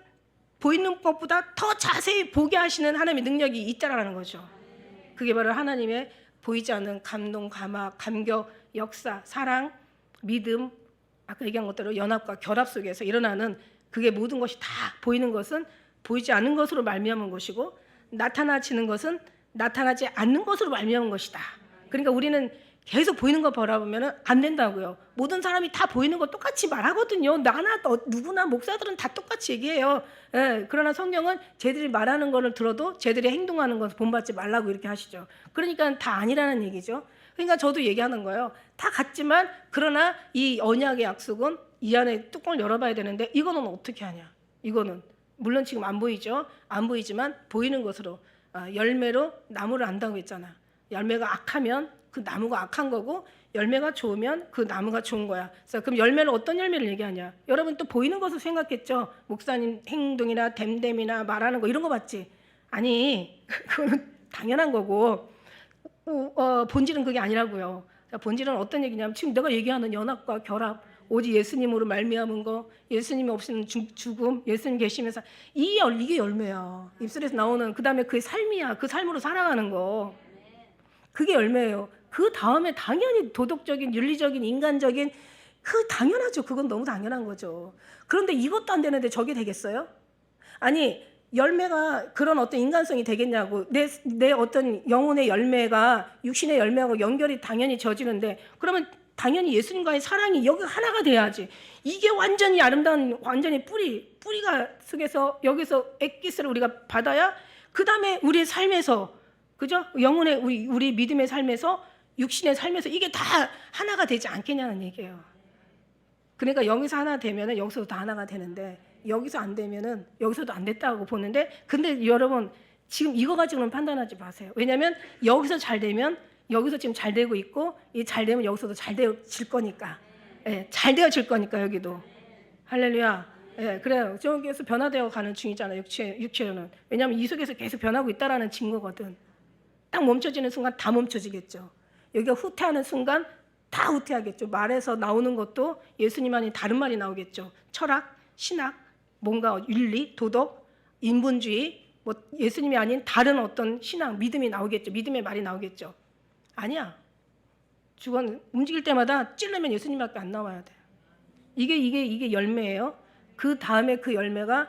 보이는 것보다 더 자세히 보게 하시는 하나님의 능력이 있다라는 거죠. 그게 바로 하나님의 보이지 않는 감동, 감화, 감격, 역사, 사랑, 믿음, 아까 얘기한 것대로 연합과 결합 속에서 일어나는 그게 모든 것이 다 보이는 것은 보이지 않는 것으로 말미암은 것이고 나타나지는 것은 나타나지 않는 것으로 말미암은 것이다. 그러니까 우리는 계속 보이는 거 바라보면 안 된다고요. 모든 사람이 다 보이는 거 똑같이 말하거든요. 나나 누구나 목사들은 다 똑같이 얘기해요. 그러나 성경은 쟤들이 말하는 거를 들어도 쟤들이 행동하는 것을 본받지 말라고 이렇게 하시죠. 그러니까 다 아니라는 얘기죠. 그러니까 저도 얘기하는 거예요. 다 같지만 그러나 이 언약의 약속은 이 안에 뚜껑을 열어봐야 되는데 이거는 어떻게 하냐. 이거는 물론 지금 안 보이죠. 안 보이지만 보이는 것으로 열매로 나무를 안다고 했잖아. 열매가 악하면 그 나무가 악한 거고 열매가 좋으면 그 나무가 좋은 거야. 그래서 그럼 열매는 어떤 열매를 얘기하냐? 여러분 또 보이는 것을 생각했죠. 목사님 행동이나 댐댐이나 말하는 거 이런 거 봤지? 아니 그거는 당연한 거고 본질은 그게 아니라고요. 본질은 어떤 얘기냐면 지금 내가 얘기하는 연합과 결합 오직 예수님으로 말미암은 거 예수님이 없이는 죽음 예수님 계시면서 이게 열매야. 입술에서 나오는 그다음에 그의 삶이야. 그 삶으로 살아가는 거 그게 열매예요. 그 다음에 당연히 도덕적인 윤리적인 인간적인 당연하죠. 그건 너무 당연한 거죠. 그런데 이것도 안 되는데 저게 되겠어요? 아니 열매가 그런 어떤 인간성이 되겠냐고. 내 어떤 영혼의 열매가 육신의 열매하고 연결이 당연히 져지는데 그러면 당연히 예수님과의 사랑이 여기 하나가 돼야지. 이게 완전히 아름다운 완전히 뿌리가 속에서 여기서 액기스를 우리가 받아야 그 다음에 우리의 삶에서 그죠? 영혼의 우리 믿음의 삶에서 육신의 삶에서 이게 다 하나가 되지 않겠냐는 얘기예요. 그러니까 여기서 하나 되면은 여기서도 다 하나가 되는데 여기서 안 되면은 여기서도 안 됐다고 보는데 근데 여러분 지금 이거 가지고는 판단하지 마세요. 왜냐하면 여기서 잘 되면 여기서 지금 잘 되고 있고 이 잘 되면 여기서도 잘 되어질 거니까 잘 되어질 거니까 여기도 할렐루야. 그래요. 저기에서 변화되어 가는 중이잖아요. 육체는. 왜냐하면 이 속에서 계속 변하고 있다라는 증거거든. 딱 멈춰지는 순간 다 멈춰지겠죠. 여기가 후퇴하는 순간 다 후퇴하겠죠. 말에서 나오는 것도 예수님 아닌 다른 말이 나오겠죠. 철학, 신학, 뭔가 윤리, 도덕, 인본주의, 뭐 예수님이 아닌 다른 어떤 신앙, 믿음이 나오겠죠. 믿음의 말이 나오겠죠. 아니야. 주관 움직일 때마다 찌르면 예수님밖에 안 나와야 돼. 이게 열매예요. 그 다음에 그 열매가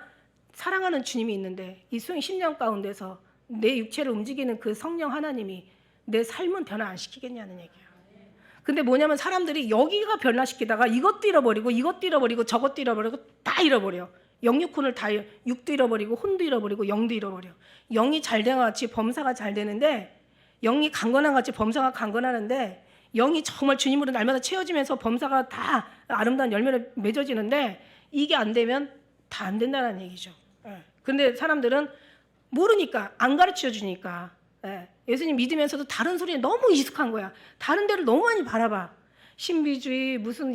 사랑하는 주님이 있는데 이 수용 10년 가운데서 내 육체를 움직이는 그 성령 하나님이 내 삶은 변화 안 시키겠냐는 얘기예요. 근데 뭐냐면 사람들이 여기가 변화시키다가 이것도 잃어버리고 저것도 잃어버리고 다 잃어버려. 영육혼을 다 육도 잃어버리고 혼도 잃어버리고 영도 잃어버려. 영이 잘 된 것 같이 범사가 잘 되는데 영이 강건한 것 같이 범사가 강건하는데 영이 정말 주님으로 날마다 채워지면서 범사가 다 아름다운 열매를 맺어지는데 이게 안 되면 다 안 된다는 얘기죠. 근데 사람들은 모르니까 안 가르쳐 주니까 예수님 믿으면서도 다른 소리에 너무 익숙한 거야. 다른 데를 너무 많이 바라봐. 신비주의 무슨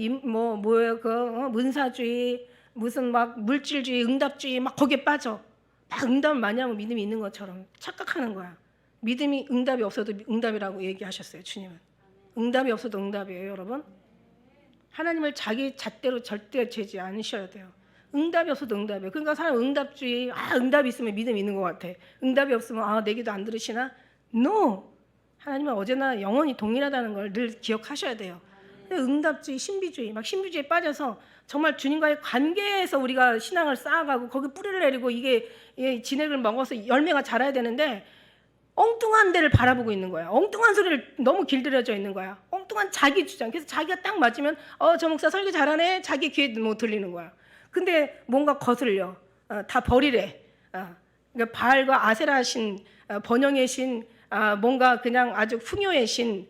문사주의 무슨 막 물질주의 응답주의 막 거기에 빠져. 막 응답을 많이 하면 믿음이 있는 것처럼 착각하는 거야. 믿음이 응답이 없어도 응답이라고 얘기하셨어요. 주님은. 응답이 없어도 응답이에요, 여러분. 하나님을 자기 잣대로 절대 재지 않으셔야 돼요. 응답이 없어도 응답이에요. 그러니까 사람 응답주의, 응답이 있으면 믿음이 있는 것 같아. 응답이 없으면 내 기도 안 들으시나? No! 하나님은 어제나 영원히 동일하다는 걸 늘 기억하셔야 돼요. 응답주의, 신비주의, 막 신비주의에 빠져서 정말 주님과의 관계에서 우리가 신앙을 쌓아가고 거기 뿌리를 내리고 이게 진액을 먹어서 열매가 자라야 되는데 엉뚱한 데를 바라보고 있는 거야. 엉뚱한 소리를 너무 길들여져 있는 거야. 엉뚱한 자기 주장. 그래서 자기가 딱 맞으면 저 목사 설교 잘하네. 자기 귀에 뭐 들리는 거야. 근데 뭔가 거슬려. 다 버리래. 그러니까 바알과 아세라 신, 번영의 신, 뭔가 그냥 아주 풍요의 신,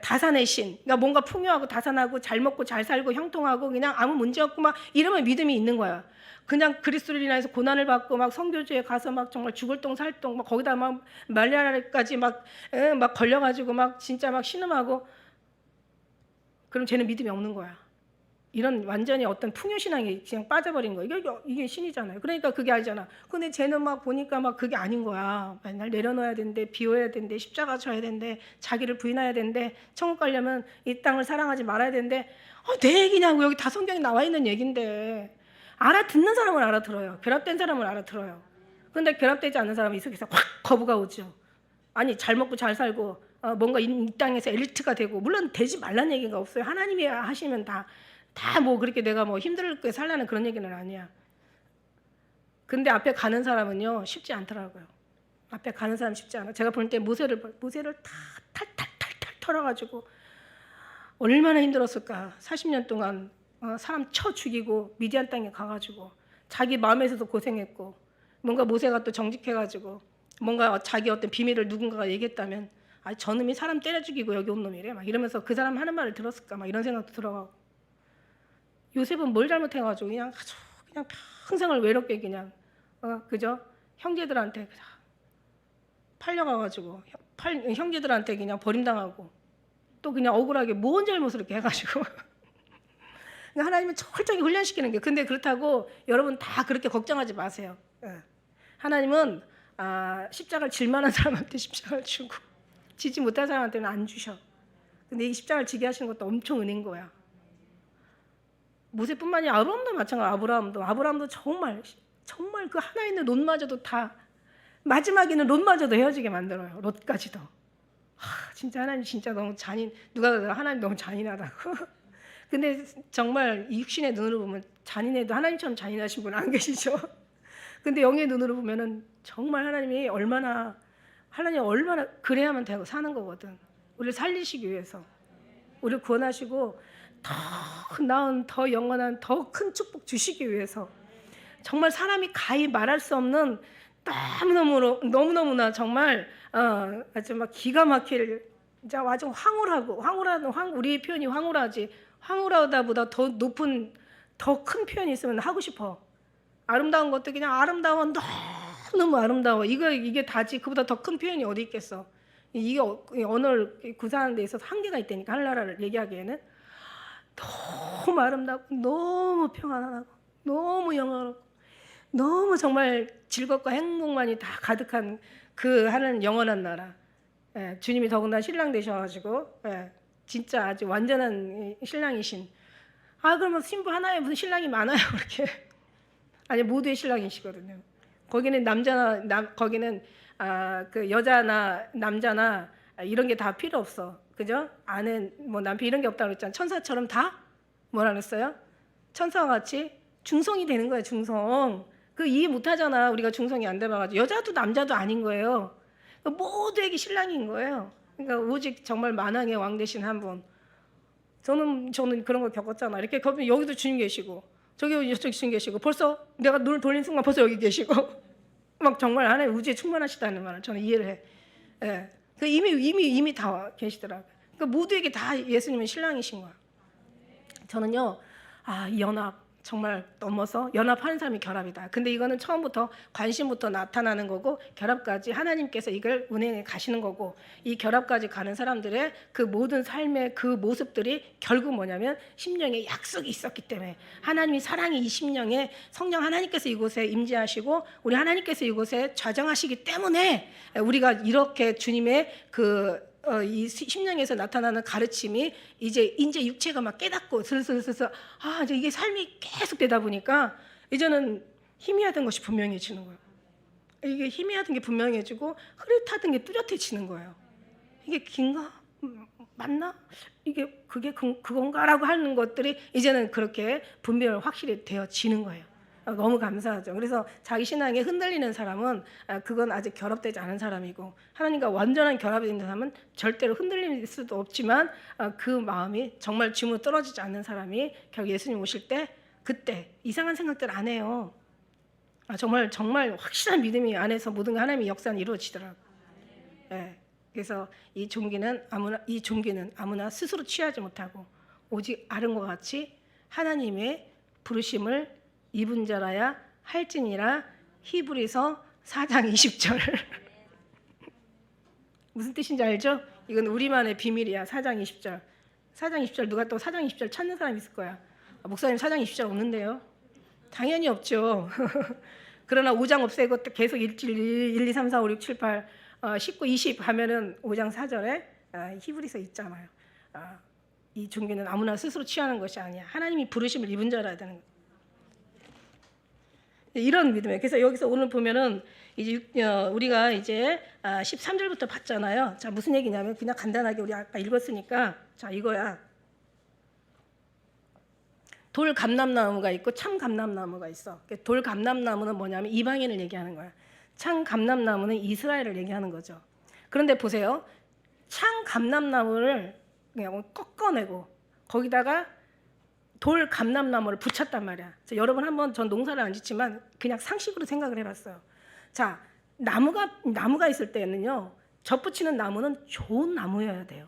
다산의 신. 그러니까 뭔가 풍요하고 다산하고 잘 먹고 잘 살고 형통하고 그냥 아무 문제 없고 막 이러면 믿음이 있는 거야. 그냥 그리스도를 인해서 고난을 받고 막 선교지에 가서 막 정말 죽을 똥 살 똥 막 거기다 막 말라리아까지 막 걸려가지고 막 진짜 막 신음하고 그럼 쟤는 믿음이 없는 거야. 이런 완전히 어떤 풍요신앙에 그냥 빠져버린 거야. 이게 신이잖아요. 그러니까 그게 아니잖아. 근데 쟤는 막 보니까 막 그게 아닌 거야. 맨날 내려놓아야 된대, 비워야 된대, 십자가 져야 된대, 자기를 부인해야 된대, 천국 가려면 이 땅을 사랑하지 말아야 된대. 내 얘기냐고. 여기 다 성경에 나와 있는 얘긴데. 알아듣는 사람은 알아들어요. 결합된 사람은 알아들어요. 그런데 결합되지 않는 사람은 이 속에서 확 거부가 오죠. 아니 잘 먹고 잘 살고 뭔가 이 땅에서 엘리트가 되고 물론 되지 말란 얘기가 없어요. 하나님이 하시면 다 뭐 그렇게 내가 뭐 힘들게 살라는 그런 얘기는 아니야. 근데 앞에 가는 사람은요 쉽지 않더라고요. 앞에 가는 사람 쉽지 않아. 제가 볼 때 모세를 다 탈탈탈탈 털어가지고 얼마나 힘들었을까. 40년 동안 사람 쳐 죽이고 미디안 땅에 가가지고 자기 마음에서도 고생했고 뭔가 모세가 또 정직해가지고 뭔가 자기 어떤 비밀을 누군가가 얘기했다면 저놈이 사람 때려 죽이고 여기 온 놈이래 막 이러면서 그 사람 하는 말을 들었을까 막 이런 생각도 들어가고 요셉은 뭘 잘못해가지고 그냥 평생을 외롭게 그냥 그죠 형제들한테 팔려가가지고 형제들한테 그냥 버림당하고 또 그냥 억울하게 뭔 잘못을 이렇게 해가지고 하나님은 철저히 훈련시키는 게 근데 그렇다고 여러분 다 그렇게 걱정하지 마세요. 하나님은 십자가를 질 만한 사람한테 십자가를 주고 지지 못할 사람한테는 안 주셔. 근데 이 십자가를 지게 하시는 것도 엄청 은혜인 거야. 모세뿐만이 아브라함도 마찬가지. 아브라함도 정말 그 하나 있는 롯마저도 다 마지막에는 롯마저도 헤어지게 만들어요. 롯까지도. 진짜 하나님 진짜 너무 누가 하나님 너무 잔인하다고. 근데 정말 이 육신의 눈으로 보면 잔인해도 하나님처럼 잔인하신 분 안 계시죠? 근데 영의 눈으로 보면은 정말 하나님이 얼마나 그래야만 되고 사는 거거든. 우리를 살리시기 위해서. 우리를 구원하시고 더 나은, 더 영원한, 더 큰 축복 주시기 위해서. 정말 사람이 가히 말할 수 없는 너무너무나 정말 아주 막 기가 막힐 아주 우리 표현이 황홀하지. 황홀하다보다 더 높은 더 큰 표현이 있으면 하고 싶어. 아름다운 것도 그냥 아름다워. 너무 아름다워. 이게 다지. 그보다 더 큰 표현이 어디 있겠어. 이게 언어를 구사하는 데 있어서 한계가 있다니까. 하늘나라를 얘기하기에는 너무 아름답고 너무 평안하고 너무 영화롭고 너무 정말 즐겁고 행복만이 다 가득한 그 하는 영원한 나라. 주님이 더군다나 신랑 되셔가지고 진짜 아주 완전한 신랑이신. 그러면 신부 하나에 무슨 신랑이 많아요 그렇게. 아니 모두의 신랑이시거든요. 거기는 거기는 그 여자나 남자나 이런 게 다 필요 없어. 그죠? 아는 뭐 남편 이런 게 없다고 그랬잖아. 천사처럼 다 뭐라 그랬어요? 천사와 같이 중성이 되는 거예요. 중성. 그 이해 못 하잖아. 우리가 중성이 안 돼봐가지고. 여자도 남자도 아닌 거예요. 모두에게 신랑인 거예요. 그러니까 오직 정말 만왕의 왕 되신 한 분. 저는 그런 걸 겪었잖아. 이렇게 여기도 주님 계시고 저기 주님 계시고 벌써 내가 눈을 돌린 순간 벌써 여기 계시고 막 정말 하나님 우주에 충만하시다는 말을 저는 이해를 해. 예. 그 이미 다 계시더라고요. 그러니까 모두에게 다 예수님은 신랑이신 거야. 저는요, 이 연합 정말 넘어서 연합하는 사람이 결합이다. 근데 이거는 처음부터 관심부터 나타나는 거고 결합까지 하나님께서 이걸 운행해 가시는 거고 이 결합까지 가는 사람들의 그 모든 삶의 그 모습들이 결국 뭐냐면 심령에 약속이 있었기 때문에 하나님이 사랑이 이 심령에 성령 하나님께서 이곳에 임재하시고 우리 하나님께서 이곳에 좌정하시기 때문에 우리가 이렇게 주님의 이 심령에서 나타나는 가르침이 이제 육체가 막 깨닫고 슬슬 이제 이게 삶이 계속 되다 보니까 이제는 희미하던 것이 분명해지는 거예요. 이게 희미하던 게 분명해지고 흐릿하던 게 뚜렷해지는 거예요. 이게 긴가? 맞나? 그게 그건가라고 하는 것들이 이제는 그렇게 분별 확실히 되어지는 거예요. 너무 감사하죠. 그래서 자기 신앙에 흔들리는 사람은 그건 아직 결합되지 않은 사람이고 하나님과 완전한 결합이 있는 사람은 절대로 흔들릴 수도 없지만 그 마음이 정말 주님으로 떨어지지 않는 사람이 결국 예수님 오실 때 그때 이상한 생각들 안 해요. 정말 확실한 믿음이 안에서 모든 게 하나님의 역사는 이루어지더라고요. 네. 그래서 이 종기는 아무나 스스로 취하지 못하고 오직 아름과 같이 하나님의 부르심을 입은 자라야 할지니라. 히브리서 4장 20절. 무슨 뜻인지 알죠? 이건 우리만의 비밀이야. 4장 20절. 4장 20절 누가 또 4장 20절 찾는 사람 있을 거야. 목사님 4장 20절 없는데요? 당연히 없죠. 그러나 5장 없애고 계속 1, 2, 3, 4, 5, 6, 7, 8, 19, 20 하면은 5장 4절에 히브리서 있잖아요. 이 종교는 아무나 스스로 취하는 것이 아니야. 하나님이 부르심을 입은 자라야 되는 거야. 이런 믿음이에요. 그래서 여기서 오늘 보면은 이제 우리가 이제 13절부터 봤잖아요. 자, 무슨 얘기냐면 그냥 간단하게 우리 아까 읽었으니까 자, 이거야. 돌 감람나무가 있고 참 감람나무가 있어. 돌 감람나무는 뭐냐면 이방인을 얘기하는 거야. 참 감람나무는 이스라엘을 얘기하는 거죠. 그런데 보세요. 참 감람나무를 그냥 꺾어내고 거기다가 돌 감람나무를 붙였단 말이야. 여러분 한번 전 농사를 안 짓지만 그냥 상식으로 생각을 해봤어요. 자, 나무가 있을 때는요, 젖붙이는 나무는 좋은 나무여야 돼요.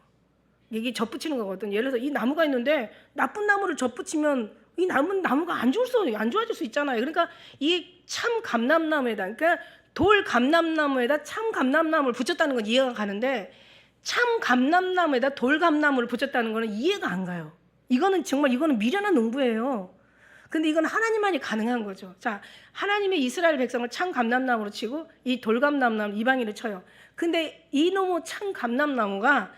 이게 젖붙이는 거거든. 예를 들어서 이 나무가 있는데 나쁜 나무를 젖붙이면 이 나무가 안 좋아질 수 있잖아요. 그러니까 이 참 감람나무에다, 그러니까 돌 감람나무에다 참 감람나무를 붙였다는 건 이해가 가는데 참 감람나무에다 돌 감나무를 붙였다는 거는 이해가 안 가요. 이거는 미련한 농부예요. 근데 이건 하나님만이 가능한 거죠. 자, 하나님의 이스라엘 백성을 참 감람나무로 치고 이 돌 감람나무 이방인을 쳐요. 근데 이놈의 참 감람나무가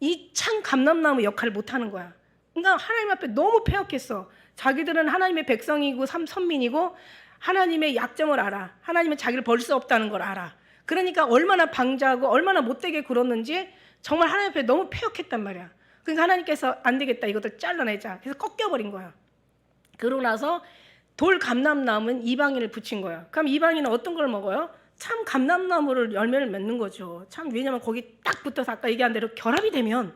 이 참 감람나무 역할을 못 하는 거야. 그러니까 하나님 앞에 너무 패역했어. 자기들은 하나님의 백성이고 선민이고 하나님의 약점을 알아. 하나님은 자기를 버릴 수 없다는 걸 알아. 그러니까 얼마나 방자하고 얼마나 못되게 굴었는지 정말 하나님 앞에 너무 패역했단 말이야. 그러니까 하나님께서 안 되겠다, 이것들 잘라내자. 그래서 꺾여버린 거야. 그러고 나서 돌 감람나무는 이방인을 붙인 거야. 그럼 이방인은 어떤 걸 먹어요? 참 감람나무를 열매를 맺는 거죠. 참, 왜냐면 거기 딱 붙어서 아까 얘기한 대로 결합이 되면,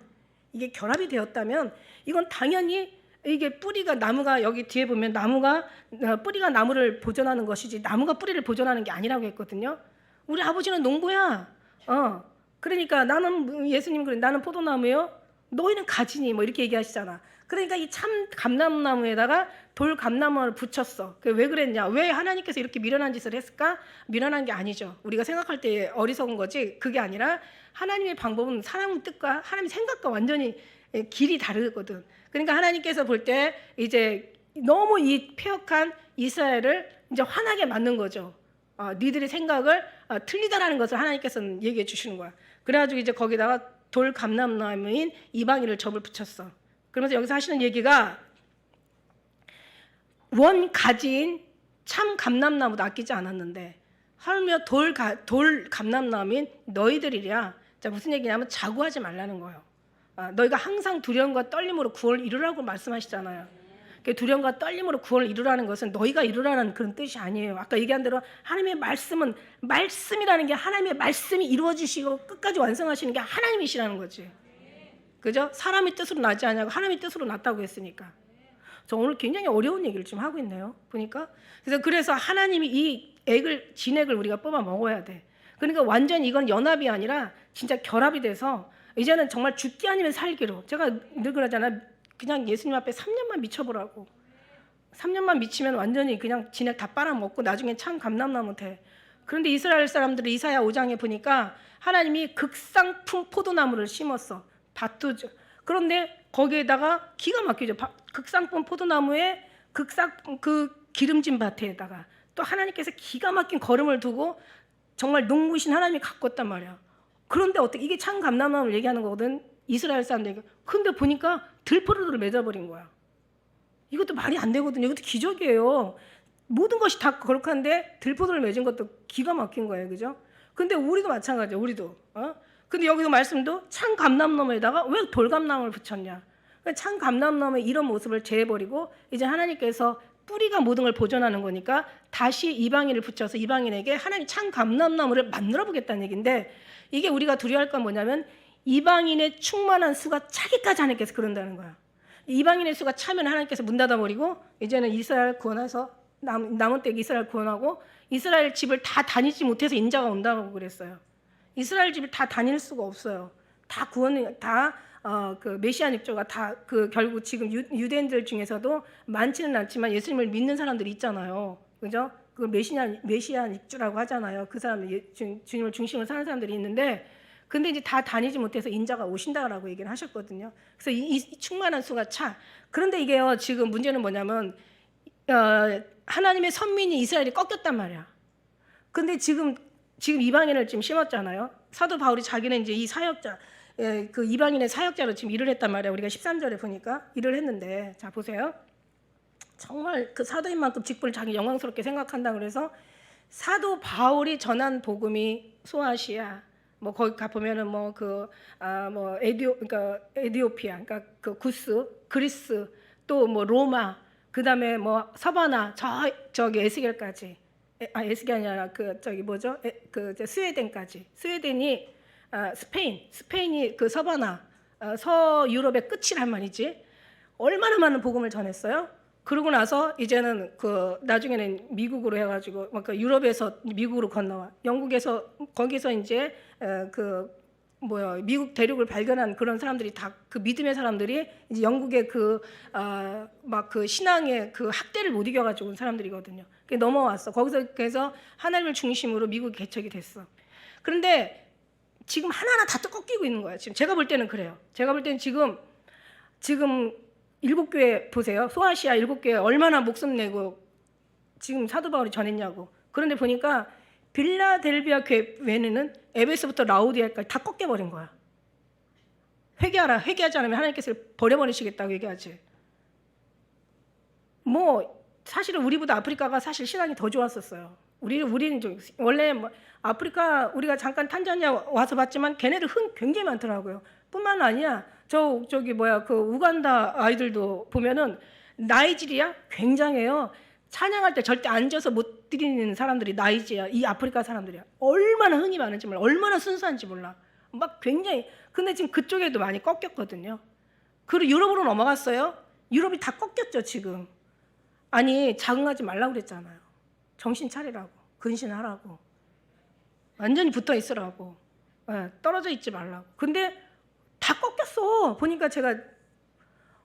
이게 결합이 되었다면 이건 당연히 이게 뿌리가, 나무가 여기 뒤에 보면 뿌리가 나무를 보존하는 것이지 나무가 뿌리를 보존하는 게 아니라고 했거든요. 우리 아버지는 농부야. 그러니까 예수님 그래, 나는 포도나무요, 너희는 가지니, 뭐 이렇게 얘기하시잖아. 그러니까 이 참 감람나무에다가 돌 감람나무를 붙였어. 왜 그랬냐? 왜 하나님께서 이렇게 미련한 짓을 했을까? 미련한 게 아니죠. 우리가 생각할 때 어리석은 거지. 그게 아니라 하나님의 방법은 사람의 뜻과 하나님의 생각과 완전히 길이 다르거든. 그러니까 하나님께서 볼 때 이제 너무 이 패역한 이스라엘을 이제 화나게 만든 거죠. 니들의 생각을 틀리다라는 것을 하나님께서는 얘기해 주시는 거야. 그래가지고 이제 거기다가 돌감람나무인 이방인을 접을 붙였어. 그러면서 여기서 하시는 얘기가 원 가지인 참 감람나무도 아끼지 않았는데 하물며 돌감람나무인 너희들이랴. 자, 무슨 얘기냐면 자구하지 말라는 거예요. 너희가 항상 두려움과 떨림으로 구원을 이루라고 말씀하시잖아요. 두려움과 떨림으로 구원을 이루라는 것은 너희가 이루라는 그런 뜻이 아니에요. 아까 얘기한 대로 하나님의 말씀은, 말씀이라는 게 하나님의 말씀이 이루어지시고 끝까지 완성하시는 게 하나님이시라는 거지. 그죠? 사람의 뜻으로 나지 않냐고 하나님의 뜻으로 났다고 했으니까. 저 오늘 굉장히 어려운 얘기를 지금 하고 있네요. 보니까. 그래서 하나님이 이 진액을 우리가 뽑아 먹어야 돼. 그러니까 완전히 이건 연합이 아니라 진짜 결합이 돼서 이제는 정말 죽기 아니면 살기로. 제가 늘 그러잖아요. 그냥 예수님 앞에 3년만 미쳐보라고. 3년만 미치면 완전히 그냥 진액 다 빨아먹고 나중에 참 감람나무 돼. 그런데 이스라엘 사람들이 이사야 5장에 보니까 하나님이 극상품 포도나무를 심었어. 밭두죠. 그런데 거기에다가 기가 막히죠. 극상품 포도나무에 그 기름진 밭에다가 또 하나님께서 기가 막힌 거름을 두고 정말 농부신 하나님이 가꿨단 말이야. 그런데 어떻게 이게 참 감람나무를 얘기하는 거거든. 이스라엘 사람들 얘기. 근데 보니까 들포로를 맺어버린 거야. 이것도 말이 안 되거든요. 이것도 기적이에요. 모든 것이 다 거룩한데 들포도를 맺은 것도 기가 막힌 거예요. 그죠? 근데 우리도 마찬가지야. 우리도. 근데 여기서 말씀도 참 감람나무에다가 왜 돌감나무를 붙였냐. 참 감람나무의 이런 모습을 제해버리고 이제 하나님께서 뿌리가 모든 걸 보존하는 거니까 다시 이방인을 붙여서 이방인에게 하나님 참 감람나무를 만들어 보겠다는 얘기인데 이게 우리가 두려워할 건 뭐냐면 이방인의 충만한 수가 차기까지 하나님께서 그런다는 거야. 이방인의 수가 차면 하나님께서 문 닫아버리고 이제는 이스라엘 구원해서 남은 때 이스라엘 구원하고 이스라엘 집을 다 다니지 못해서 인자가 온다고 그랬어요. 이스라엘 집을 다 다닐 수가 없어요. 다 구원이 그 메시안 입조가 다 결국 지금 유대인들 중에서도 많지는 않지만 예수님을 믿는 사람들이 있잖아요. 그죠? 그 메시안 입주라고 하잖아요. 그 사람들 주님을 중심으로 사는 사람들이 있는데 근데 이제 다 다니지 못해서 인자가 오신다라고 얘기를 하셨거든요. 그래서 이 충만한 수가 차. 그런데 이게요, 지금 문제는 뭐냐면, 하나님의 선민이 이스라엘이 꺾였단 말이야. 근데 지금 이방인을 지금 심었잖아요. 사도 바울이 자기는 이제 이 사역자, 그 이방인의 사역자로 지금 일을 했단 말이야. 우리가 13절에 보니까 일을 했는데, 자, 보세요. 정말 그 사도인 만큼 직분을 자기 영광스럽게 생각한다 그래서 사도 바울이 전한 복음이 소아시아, 뭐 거기 가 보면은 그러니까 에디오피아, 그러니까 그 구스, 그리스, 또 뭐 로마, 그다음에 뭐 서바나 저기 에스겔까지, 에스겔이 아니라 스웨덴까지, 스웨덴이 스페인이 그 서바나, 서유럽의 끝이란 말이지. 얼마나 많은 복음을 전했어요. 그러고 나서 이제는 나중에는 미국으로 해가지고 그러니까 유럽에서 미국으로 건너와 영국에서 거기서 이제 미국 대륙을 발견한 그런 사람들이 다 그 믿음의 사람들이 이제 영국의 그 신앙의 그 학대를 못 이겨가지고 온 사람들이거든요. 그게 넘어왔어. 거기서 그래서 하나님을 중심으로 미국이 개척이 됐어. 그런데 지금 하나하나 다 또 꺾이고 있는 거야. 지금 제가 볼 때는 그래요. 제가 볼 때는 지금 7교회 보세요. 소아시아 7교회 얼마나 목숨 내고 지금 사도 바울이 전했냐고. 그런데 보니까 빌라델비아 교회는 에베소부터 라우디아까지 다 꺾여버린 거야. 회개하라. 회개하지 않으면 하나님께서 버려버리시겠다고 얘기하지. 사실은 우리보다 아프리카가 사실 신앙이 더 좋았었어요. 우리는 원래 아프리카 우리가 잠깐 탄자니아 와서 봤지만 걔네들 굉장히 많더라고요. 뿐만 아니라 그 우간다 아이들도 보면은 나이지리아 굉장해요. 찬양할 때 절대 앉아서 못 드리는 사람들이 나이지리아, 이 아프리카 사람들이야. 얼마나 흥이 많은지 몰라. 얼마나 순수한지 몰라. 굉장히. 근데 지금 그쪽에도 많이 꺾였거든요. 그리고 유럽으로 넘어갔어요. 유럽이 다 꺾였죠, 지금. 아니, 자긍하지 말라고 그랬잖아요. 정신 차리라고. 근신하라고. 완전히 붙어 있으라고. 떨어져 있지 말라고. 근데 다 꺾였어. 제가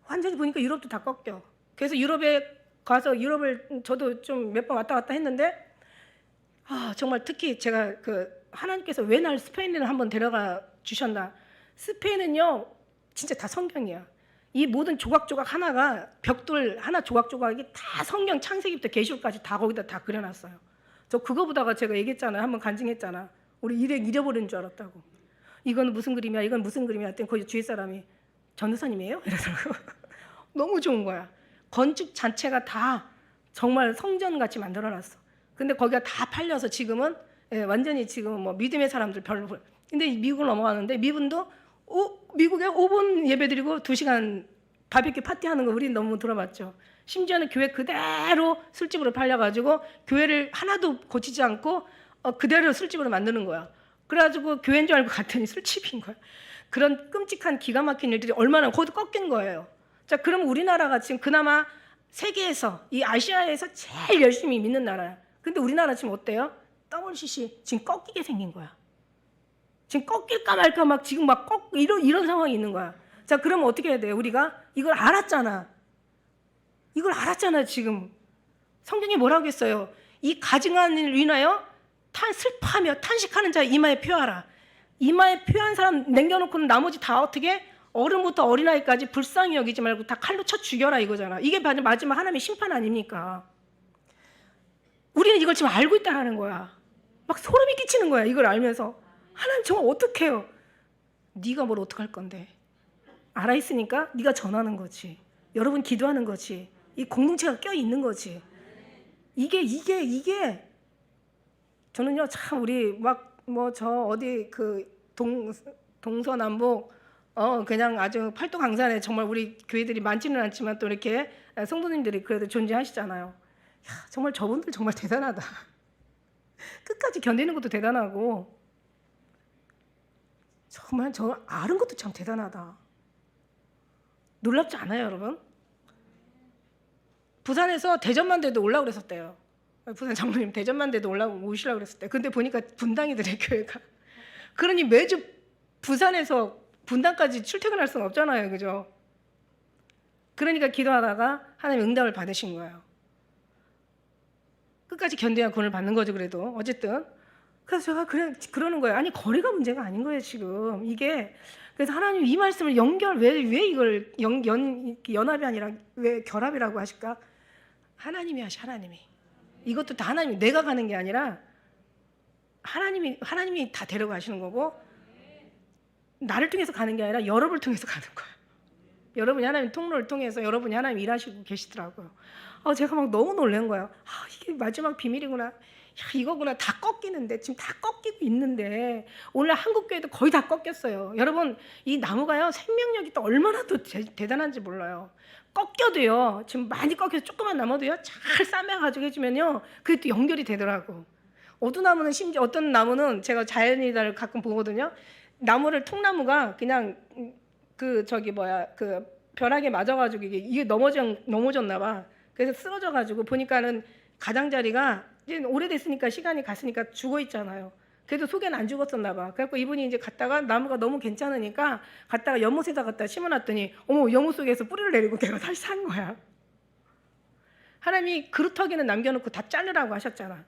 완전히 보니까 유럽도 다 꺾여. 그래서 유럽에 가서 유럽을 저도 좀 몇 번 왔다 갔다 했는데 정말 특히 제가 하나님께서 왜 날 스페인을 한번 데려가 주셨나. 스페인은요 진짜 다 성경이야. 이 모든 조각조각 하나가 벽돌 하나 조각조각이 다 성경 창세기부터 계시록까지 다 거기다 다 그려놨어요. 저 그거 보다가 제가 얘기했잖아요. 한번 간증했잖아. 우리 일행 잃어버린 줄 알았다고. 이건 무슨 그림이야, 이건 무슨 그림이야 했더니 거기 주위 사람이 전도사님이에요? 이러더라고. 너무 좋은 거야. 건축 자체가 다 정말 성전같이 만들어놨어. 근데 거기가 다 팔려서 지금은 완전히 지금 뭐 믿음의 사람들 별로. 근데 미국을 넘어가는데 미국에 5분 예배드리고 2시간 바비큐 파티하는 거 우리 너무 들어봤죠. 심지어는 교회 그대로 술집으로 팔려가지고 교회를 하나도 고치지 않고 그대로 술집으로 만드는 거야. 그래가지고 교회인 줄 알고 갔더니 술집인 거야. 그런 끔찍한 기가 막힌 일들이 얼마나 거기도 꺾인 거예요. 자, 그럼 우리나라가 지금 그나마 세계에서 이 아시아에서 제일 열심히 믿는 나라야. 근데 우리나라 지금 어때요? WCC 지금 꺾이게 생긴 거야. 지금 꺾일까 말까 막 지금 막 이런 상황이 있는 거야. 자, 그러면 어떻게 해야 돼요? 우리가 이걸 알았잖아. 이걸 알았잖아. 지금 성경이 뭐라고 했어요? 이 가증한 일을 인하여 슬퍼하며 탄식하는 자 이마에 표하라. 이마에 표한 사람 남겨놓고는 나머지 다 어떻게? 어른부터 어린아이까지 불쌍히 여기지 말고 다 칼로 쳐 죽여라 이거잖아. 이게 마지막 하나님의 심판 아닙니까? 우리는 이걸 지금 알고 있다는 거야. 막 소름이 끼치는 거야. 이걸 알면서 하나님 정말 어떡해요? 네가 뭘 어떡할 건데? 알아 있으니까 네가 전하는 거지. 여러분 기도하는 거지. 이 공동체가 껴 있는 거지. 이게 저는요 참 우리 막 뭐 저 어디 그 동서남북 그냥 아주 팔도 강산에 정말 우리 교회들이 많지는 않지만 또 이렇게 성도님들이 그래도 존재하시잖아요. 야, 정말 저분들 정말 대단하다. 끝까지 견디는 것도 대단하고 정말 저 아는 것도 참 대단하다. 놀랍지 않아요, 여러분? 부산에서 대전만 돼도 올라오고 그랬었대요. 부산 장로님 대전만 돼도 오시려고 그랬을 때. 근데 보니까 분당이더래 교회가. 그러니 매주 부산에서 분당까지 출퇴근할 수는 없잖아요, 그죠? 그러니까 기도하다가 하나님 응답을 받으신 거예요. 끝까지 견뎌야 구원을 받는 거죠, 그래도 어쨌든. 그래서 제가 그러는 거예요. 아니 거리가 문제가 아닌 거예요, 지금 이게. 그래서 하나님 이 말씀을 왜 이걸 연합이 아니라 왜 결합이라고 하실까? 하나님이 하시 하나님이. 이것도 다 하나님이 내가 가는 게 아니라 하나님이 다 데려가시는 거고 나를 통해서 가는 게 아니라 여러분을 통해서 가는 거예요. 여러분이 하나님 통로를 통해서 여러분이 하나님 일하시고 계시더라고요. 제가 막 너무 놀란 거예요. 이게 마지막 비밀이구나. 야, 이거구나. 다 꺾이는데 지금 다 꺾이고 있는데 오늘 한국교회도 거의 다 꺾였어요. 여러분 이 나무가요 생명력이 또 얼마나 또 대단한지 몰라요. 꺾여도요 지금 많이 꺾여서 조금만 남아도요 잘 싸매가지고 해주면요 그게 또 연결이 되더라고. 어두나무는 심지어 어떤 나무는 제가 자연이다를 가끔 보거든요. 나무를 통나무가 그냥 그 벼락에 맞아가지고 이게 넘어졌나 봐. 그래서 쓰러져가지고 보니까는 가장자리가 이제 오래됐으니까 시간이 갔으니까 죽어 있잖아요. 그래도 속에는 안 죽었었나 봐. 그래갖고 이분이 이제 갔다가 나무가 너무 괜찮으니까 갔다가 연못에다 갖다 심어놨더니 어머 연못 속에서 뿌리를 내리고 걔가 다시 산 거야. 하나님이 그루터기는 남겨놓고 다 자르라고 하셨잖아.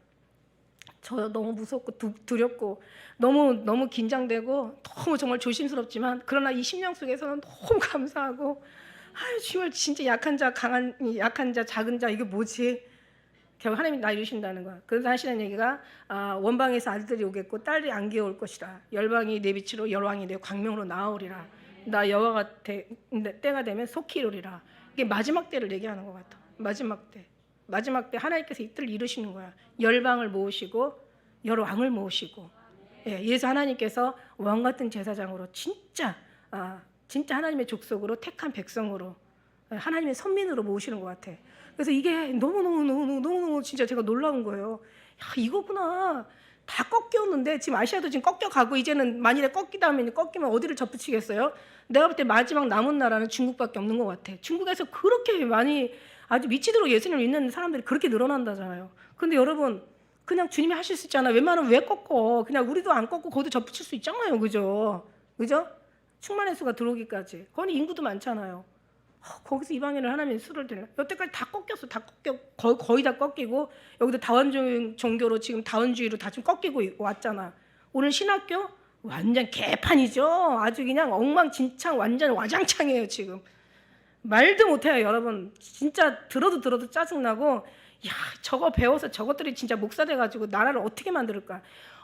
저 너무 무섭고 두렵고 너무 긴장되고 너무 정말 조심스럽지만 그러나 이 심령 속에서는 너무 감사하고 정말 진짜 약한 자 작은 자 이게 뭐지? 결국 하나님이 나 이루신다는 거야. 그래서 하시는 얘기가 원방에서 아들들이 오겠고 딸이 안기어 올 것이라. 열방이 내 빛으로 열왕이 내 광명으로 나아오리라. 나 여호와가 때가 되면 속히 이루리라. 이게 마지막 때를 얘기하는 것 같아. 마지막 때 하나님께서 이 때를 이루시는 거야. 열방을 모으시고 열왕을 모으시고 예수 하나님께서 왕 같은 제사장으로 진짜 하나님의 족속으로 택한 백성으로 하나님의 선민으로 모으시는 것 같아. 그래서 이게 너무 진짜 제가 놀라운 거예요. 야, 이거구나. 다 꺾였는데 지금 아시아도 지금 꺾여가고 이제는 만일에 꺾이면 어디를 접붙이겠어요? 내가 볼 때 마지막 남은 나라는 중국밖에 없는 것 같아. 중국에서 그렇게 많이 아주 미치도록 예수님을 믿는 사람들이 그렇게 늘어난다잖아요. 그런데 여러분 그냥 주님이 하실 수 있잖아요. 웬만하면 왜 꺾어? 그냥 우리도 안 꺾고 거기도 접붙일 수 있잖아요. 그죠? 충만의 수가 들어오기까지. 거기 인구도 많잖아요. 거기서 이방인을 하나님이 수를 드려. 여태까지 다 꺾였어. 거의 다 꺾이고 여기도 다원주의 종교로 지금 다원주의로 다 좀 꺾이고 왔잖아. 오늘 신학교 완전 개판이죠. 아주 그냥 엉망진창 완전 와장창이에요 지금. 말도 못해요 여러분. 진짜 들어도 짜증나고 야 저거 배워서 저것들이 진짜 목사 돼가지고 나라를 어떻게 만들까.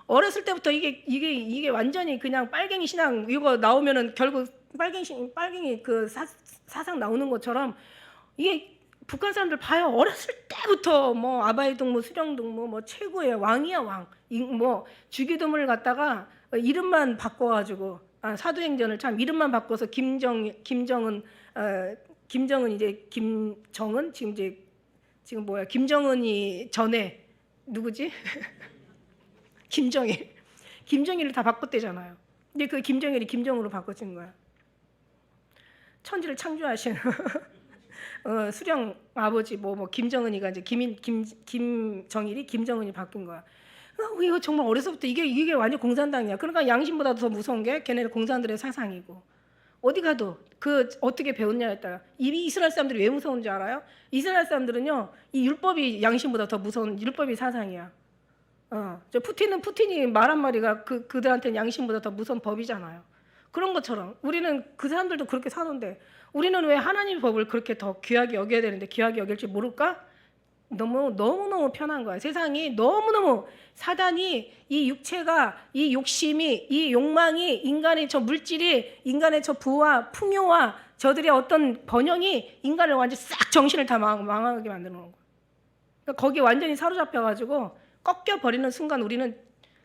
어렸을 때부터 이게 완전히 그냥 빨갱이 신앙 이거 나오면은 결국 빨갱이 그 사상 나오는 것처럼 이게 북한 사람들 봐요. 어렸을 때부터 뭐 아바이동무, 수령동무 뭐 최고의 왕이야 왕. 뭐 주기도문을 갖다가 이름만 바꿔가지고 사도행전을 참 이름만 바꿔서 김정은 이제 김정은 지금 뭐야 김정은이 전에 누구지? 김정일을 다 바꿨대잖아요. 근데 그 김정일이 김정으로 바꿔진 거야. 천지를 창조하신 수령 아버지 뭐 김정은이가 이제 김정일이 김정은이 바뀐 거야. 이거 정말 어려서부터 이게 완전 공산당이야. 그러니까 양심보다 더 무서운 게 걔네들 공산들의 사상이고 어디 가도 그 어떻게 배웠냐에 따라 이스라엘 사람들이 왜 무서운 줄 알아요? 이스라엘 사람들은요 이 율법이 양심보다 더 무서운 율법이 사상이야. 저 푸틴이 말 한마디가 그들한테는 양심보다 더 무서운 법이잖아요. 그런 것처럼 우리는 그 사람들도 그렇게 사는데 우리는 왜 하나님의 법을 그렇게 더 귀하게 여겨야 되는데 귀하게 여길 줄 모를까? 너무너무 편한 거야. 세상이 너무너무 사단이 이 육체가 이 욕심이 이 욕망이 인간의 저 물질이 인간의 저 부와 풍요와 저들의 어떤 번영이 인간을 완전 싹 정신을 다 망하게 만드는 거야. 그러니까 거기에 완전히 사로잡혀가지고 꺾여버리는 순간 우리는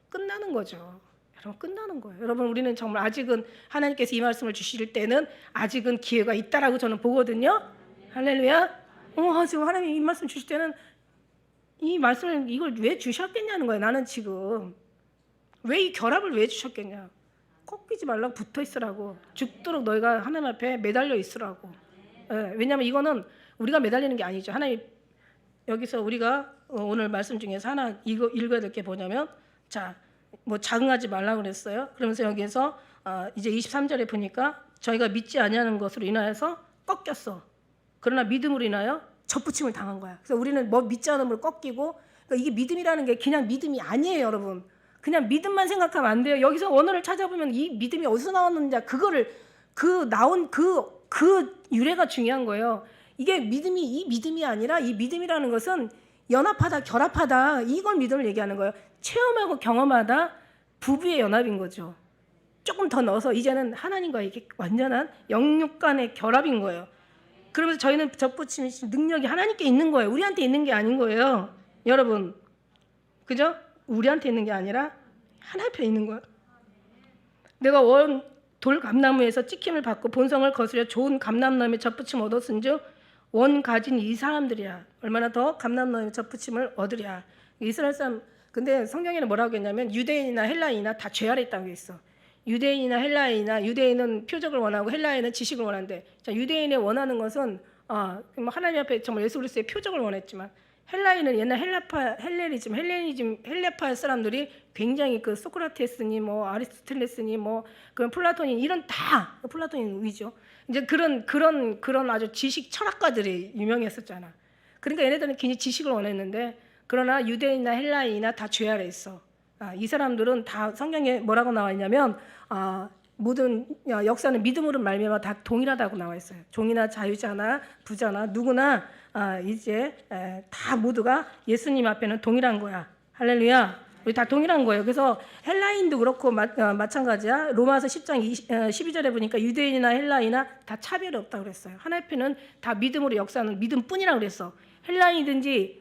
끝나는 거죠. 여러분 끝나는 거예요. 여러분 우리는 정말 아직은 하나님께서 이 말씀을 주실 때는 아직은 기회가 있다라고 저는 보거든요. 할렐루야. 지금 하나님 이 말씀 주실 때는 이 말씀을 이걸 왜 주셨겠냐는 거예요. 나는 지금 왜 이 결합을 왜 주셨겠냐. 꺾이지 말라고 붙어 있으라고. 죽도록 너희가 하나님 앞에 매달려 있으라고. 왜냐하면 이거는 우리가 매달리는 게 아니죠. 하나님 여기서 우리가 오늘 말씀 중에서 하나 읽어야 될 게 뭐냐면 뭐 자긍하지 말라고 그랬어요. 그러면서 여기에서 이제 23절에 보니까 저희가 믿지 아니하는 것으로 인하여서 꺾였어. 그러나 믿음으로 인하여 접붙임을 당한 거야. 그래서 우리는 뭐 믿지 않음으로 꺾이고 그러니까 이게 믿음이라는 게 그냥 믿음이 아니에요, 여러분. 그냥 믿음만 생각하면 안 돼요. 여기서 원어를 찾아보면 이 믿음이 어디서 나왔는지 그거를 나온 그 유래가 중요한 거예요. 이게 이 믿음이 아니라 이 믿음이라는 것은 연합하다, 결합하다 이걸 믿음을 얘기하는 거예요. 체험하고 경험하다 부부의 연합인 거죠. 조금 더 넣어서 이제는 하나님과 이게 완전한 영육 간의 결합인 거예요. 그러면서 저희는 접붙임 능력이 하나님께 있는 거예요. 우리한테 있는 게 아닌 거예요. 여러분, 그죠? 우리한테 있는 게 아니라 하나님 앞에 있는 거예요. 내가 돌 감나무에서 찍힘을 받고 본성을 거스려 좋은 감람나무에 접붙임 얻었은즉 원 가진 이 사람들이야. 얼마나 더 감람나무에 접붙임을 얻으랴. 이스라엘 사람 근데 성경에는 뭐라고 했냐면 유대인이나 헬라인이나 다 죄 아래 있다고 했어. 유대인이나 헬라인이나 유대인은 표적을 원하고 헬라인은 지식을 원한대. 자, 유대인이 원하는 것은 하나님 앞에 정말 예수 그리스도의 표적을 원했지만 헬라인은 옛날 헬레파 사람들이 굉장히 그 소크라테스니 뭐 아리스토텔레스니 뭐 그런 플라톤인 이런 다 플라톤인 위죠. 이제 그런 아주 지식 철학가들이 유명했었잖아. 그러니까 얘네들은 굉장히 지식을 원했는데 그러나 유대인이나 헬라인이나 다 죄 아래 있어. 이 사람들은 다 성경에 뭐라고 나와 있냐면 모든 역사는 믿음으로 말미암아 다 동일하다고 나와 있어요. 종이나 자유자나 부자나 누구나 이제 다 모두가 예수님 앞에는 동일한 거야. 할렐루야. 우리 다 동일한 거예요. 그래서 헬라인도 그렇고 마찬가지야. 로마서 10장 12절에 보니까 유대인이나 헬라인이나 다 차별이 없다고 그랬어요. 하나님 앞에는 다 믿음으로 역사는 믿음뿐이라고 그랬어. 헬라인이든지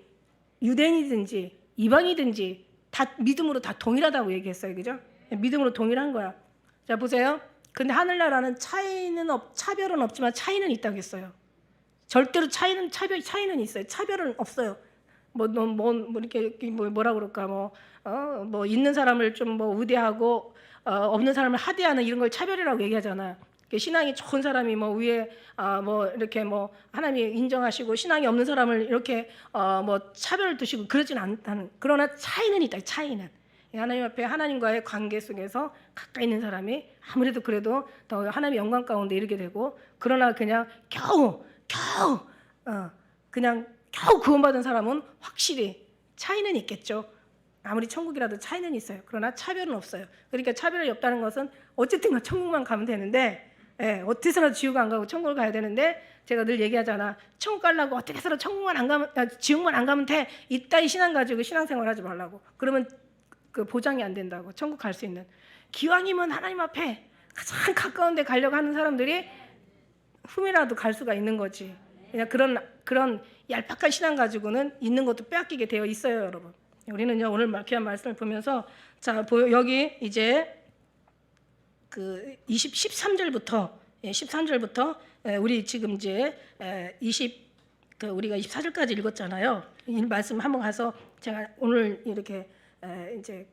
유대인이든지 이방이든지 다 믿음으로 다 동일하다고 얘기했어요. 그죠? 믿음으로 동일한 거야. 자, 보세요. 근데 하늘나라는 차별은 없지만 차이는 있다고 했어요. 절대로 차이는 있어요. 차별은 없어요. 이렇게 뭐라 그럴까 뭐 있는 사람을 좀 뭐 우대하고 없는 사람을 하대하는 이런 걸 차별이라고 얘기하잖아. 신앙이 좋은 사람이 뭐 위에 뭐 이렇게 뭐 하나님이 인정하시고 신앙이 없는 사람을 이렇게 뭐 차별을 두시고 그러진 않다는. 그러나 차이는 있다. 차이는 하나님 앞에 하나님과의 관계 속에서 가까이 있는 사람이 아무래도 그래도 더 하나님의 영광 가운데 이르게 되고 그러나 그냥 겨우 구원받은 사람은 확실히 차이는 있겠죠. 아무리 천국이라도 차이는 있어요. 그러나 차별은 없어요. 그러니까 차별이 없다는 것은 어쨌든 천국만 가면 되는데 어떻게서라도 지옥 안 가고 천국을 가야 되는데 제가 늘 얘기하잖아. 천국 가려고 어떻게 해서라도 지옥만 안 가면 돼. 이따위 신앙 가지고 신앙생활 하지 말라고. 그러면 그 보장이 안 된다고. 천국 갈 수 있는. 기왕이면 하나님 앞에 가장 가까운 데 가려고 하는 사람들이 흠이라도 갈 수가 있는 거지. 그냥 그런 얄팍한 신앙 가지고는 있는 것도 빼앗기게 되어 있어요, 여러분. 우리는요 오늘 귀한 말씀을 보면서 자 여기 이제 그 13절부터 13절부터 우리 지금 이제 우리가 24절까지 읽었잖아요. 이 말씀 한번 가서 제가 오늘 이렇게 이제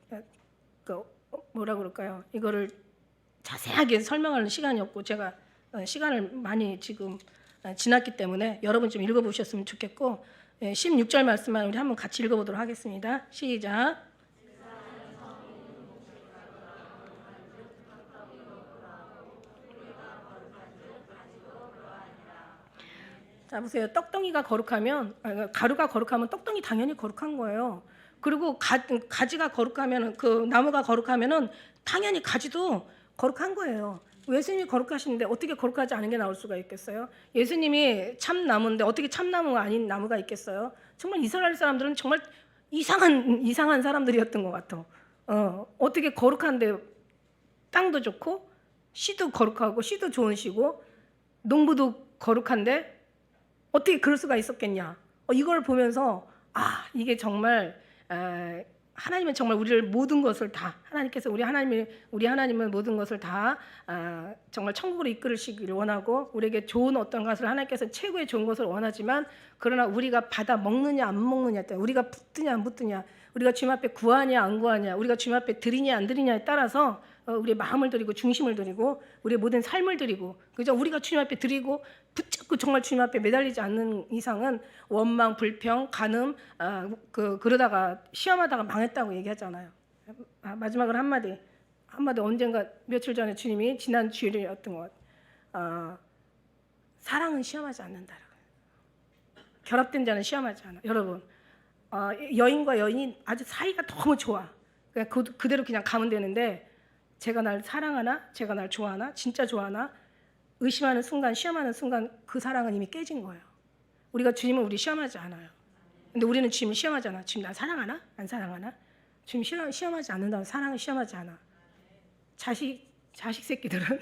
그 뭐라 그럴까요? 이거를 자세하게 설명하는 시간이 없고 제가 시간을 많이 지금 지났기 때문에 여러분 좀 읽어보셨으면 좋겠고 16절 말씀만 우리 한번 같이 읽어보도록 하겠습니다. 시작. 자 보세요. 떡덩이가 거룩하면 가루가 거룩하면 떡덩이 당연히 거룩한 거예요. 그리고 가지가 거룩하면 그 나무가 거룩하면은 당연히 가지도 거룩한 거예요. 예수님이 거룩하신데 어떻게 거룩하지 않은 게 나올 수가 있겠어요? 예수님이 참나무인데 어떻게 참나무가 아닌 나무가 있겠어요? 정말 이스라엘 사람들은 정말 이상한 사람들이었던 것 같아. 어떻게 거룩한데 땅도 좋고 씨도 거룩하고 씨도 좋은 씨고 농부도 거룩한데 어떻게 그럴 수가 있었겠냐? 이걸 보면서 이게 정말 하나님은 정말 우리를 모든 것을 다 하나님께서 우리 하나님은 모든 것을 다 정말 천국으로 이끌으시기를 원하고 우리에게 좋은 어떤 것을 하나님께서 최고의 좋은 것을 원하지만 그러나 우리가 받아 먹느냐 안 먹느냐 우리가 붙드냐 안 붙드냐 우리가 주님 앞에 구하냐 안 구하냐 우리가 주님 앞에 드리냐 안 드리냐에 따라서 우리의 마음을 드리고 중심을 드리고 우리의 모든 삶을 드리고 그죠? 우리가 주님 앞에 드리고 붙잡고 정말 주님 앞에 매달리지 않는 이상은 원망, 불평, 간음 그러다가 시험하다가 망했다고 얘기하잖아요. 마지막으로 한마디 언젠가 며칠 전에 주님이 지난 주일이었던 것 사랑은 시험하지 않는다. 결합된 자는 시험하지 않아. 여러분 여인과 여인이 아주 사이가 너무 좋아. 그냥 그대로 그냥 가면 되는데 제가 날 사랑하나? 제가 날 좋아하나? 진짜 좋아하나? 의심하는 순간, 시험하는 순간 그 사랑은 이미 깨진 거예요. 우리가 주님은 우리 시험하지 않아요. 근데 우리는 주님을 시험하잖아. 주님 날 사랑하나? 안 사랑하나? 주님 시험하지 않는다면 사랑을 시험하지 않아. 자식 새끼들은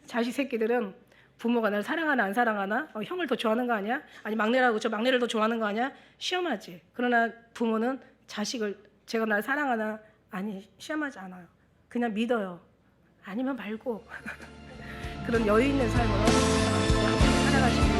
자식 새끼들은 부모가 날 사랑하나 안 사랑하나? 형을 더 좋아하는 거 아니야? 아니 막내라고 저 막내를 더 좋아하는 거 아니야? 시험하지. 그러나 부모는 자식을 제가 날 사랑하나? 아니 시험하지 않아요. 그냥 믿어요. 아니면 말고 그런 여유 있는 삶으로 살아가시면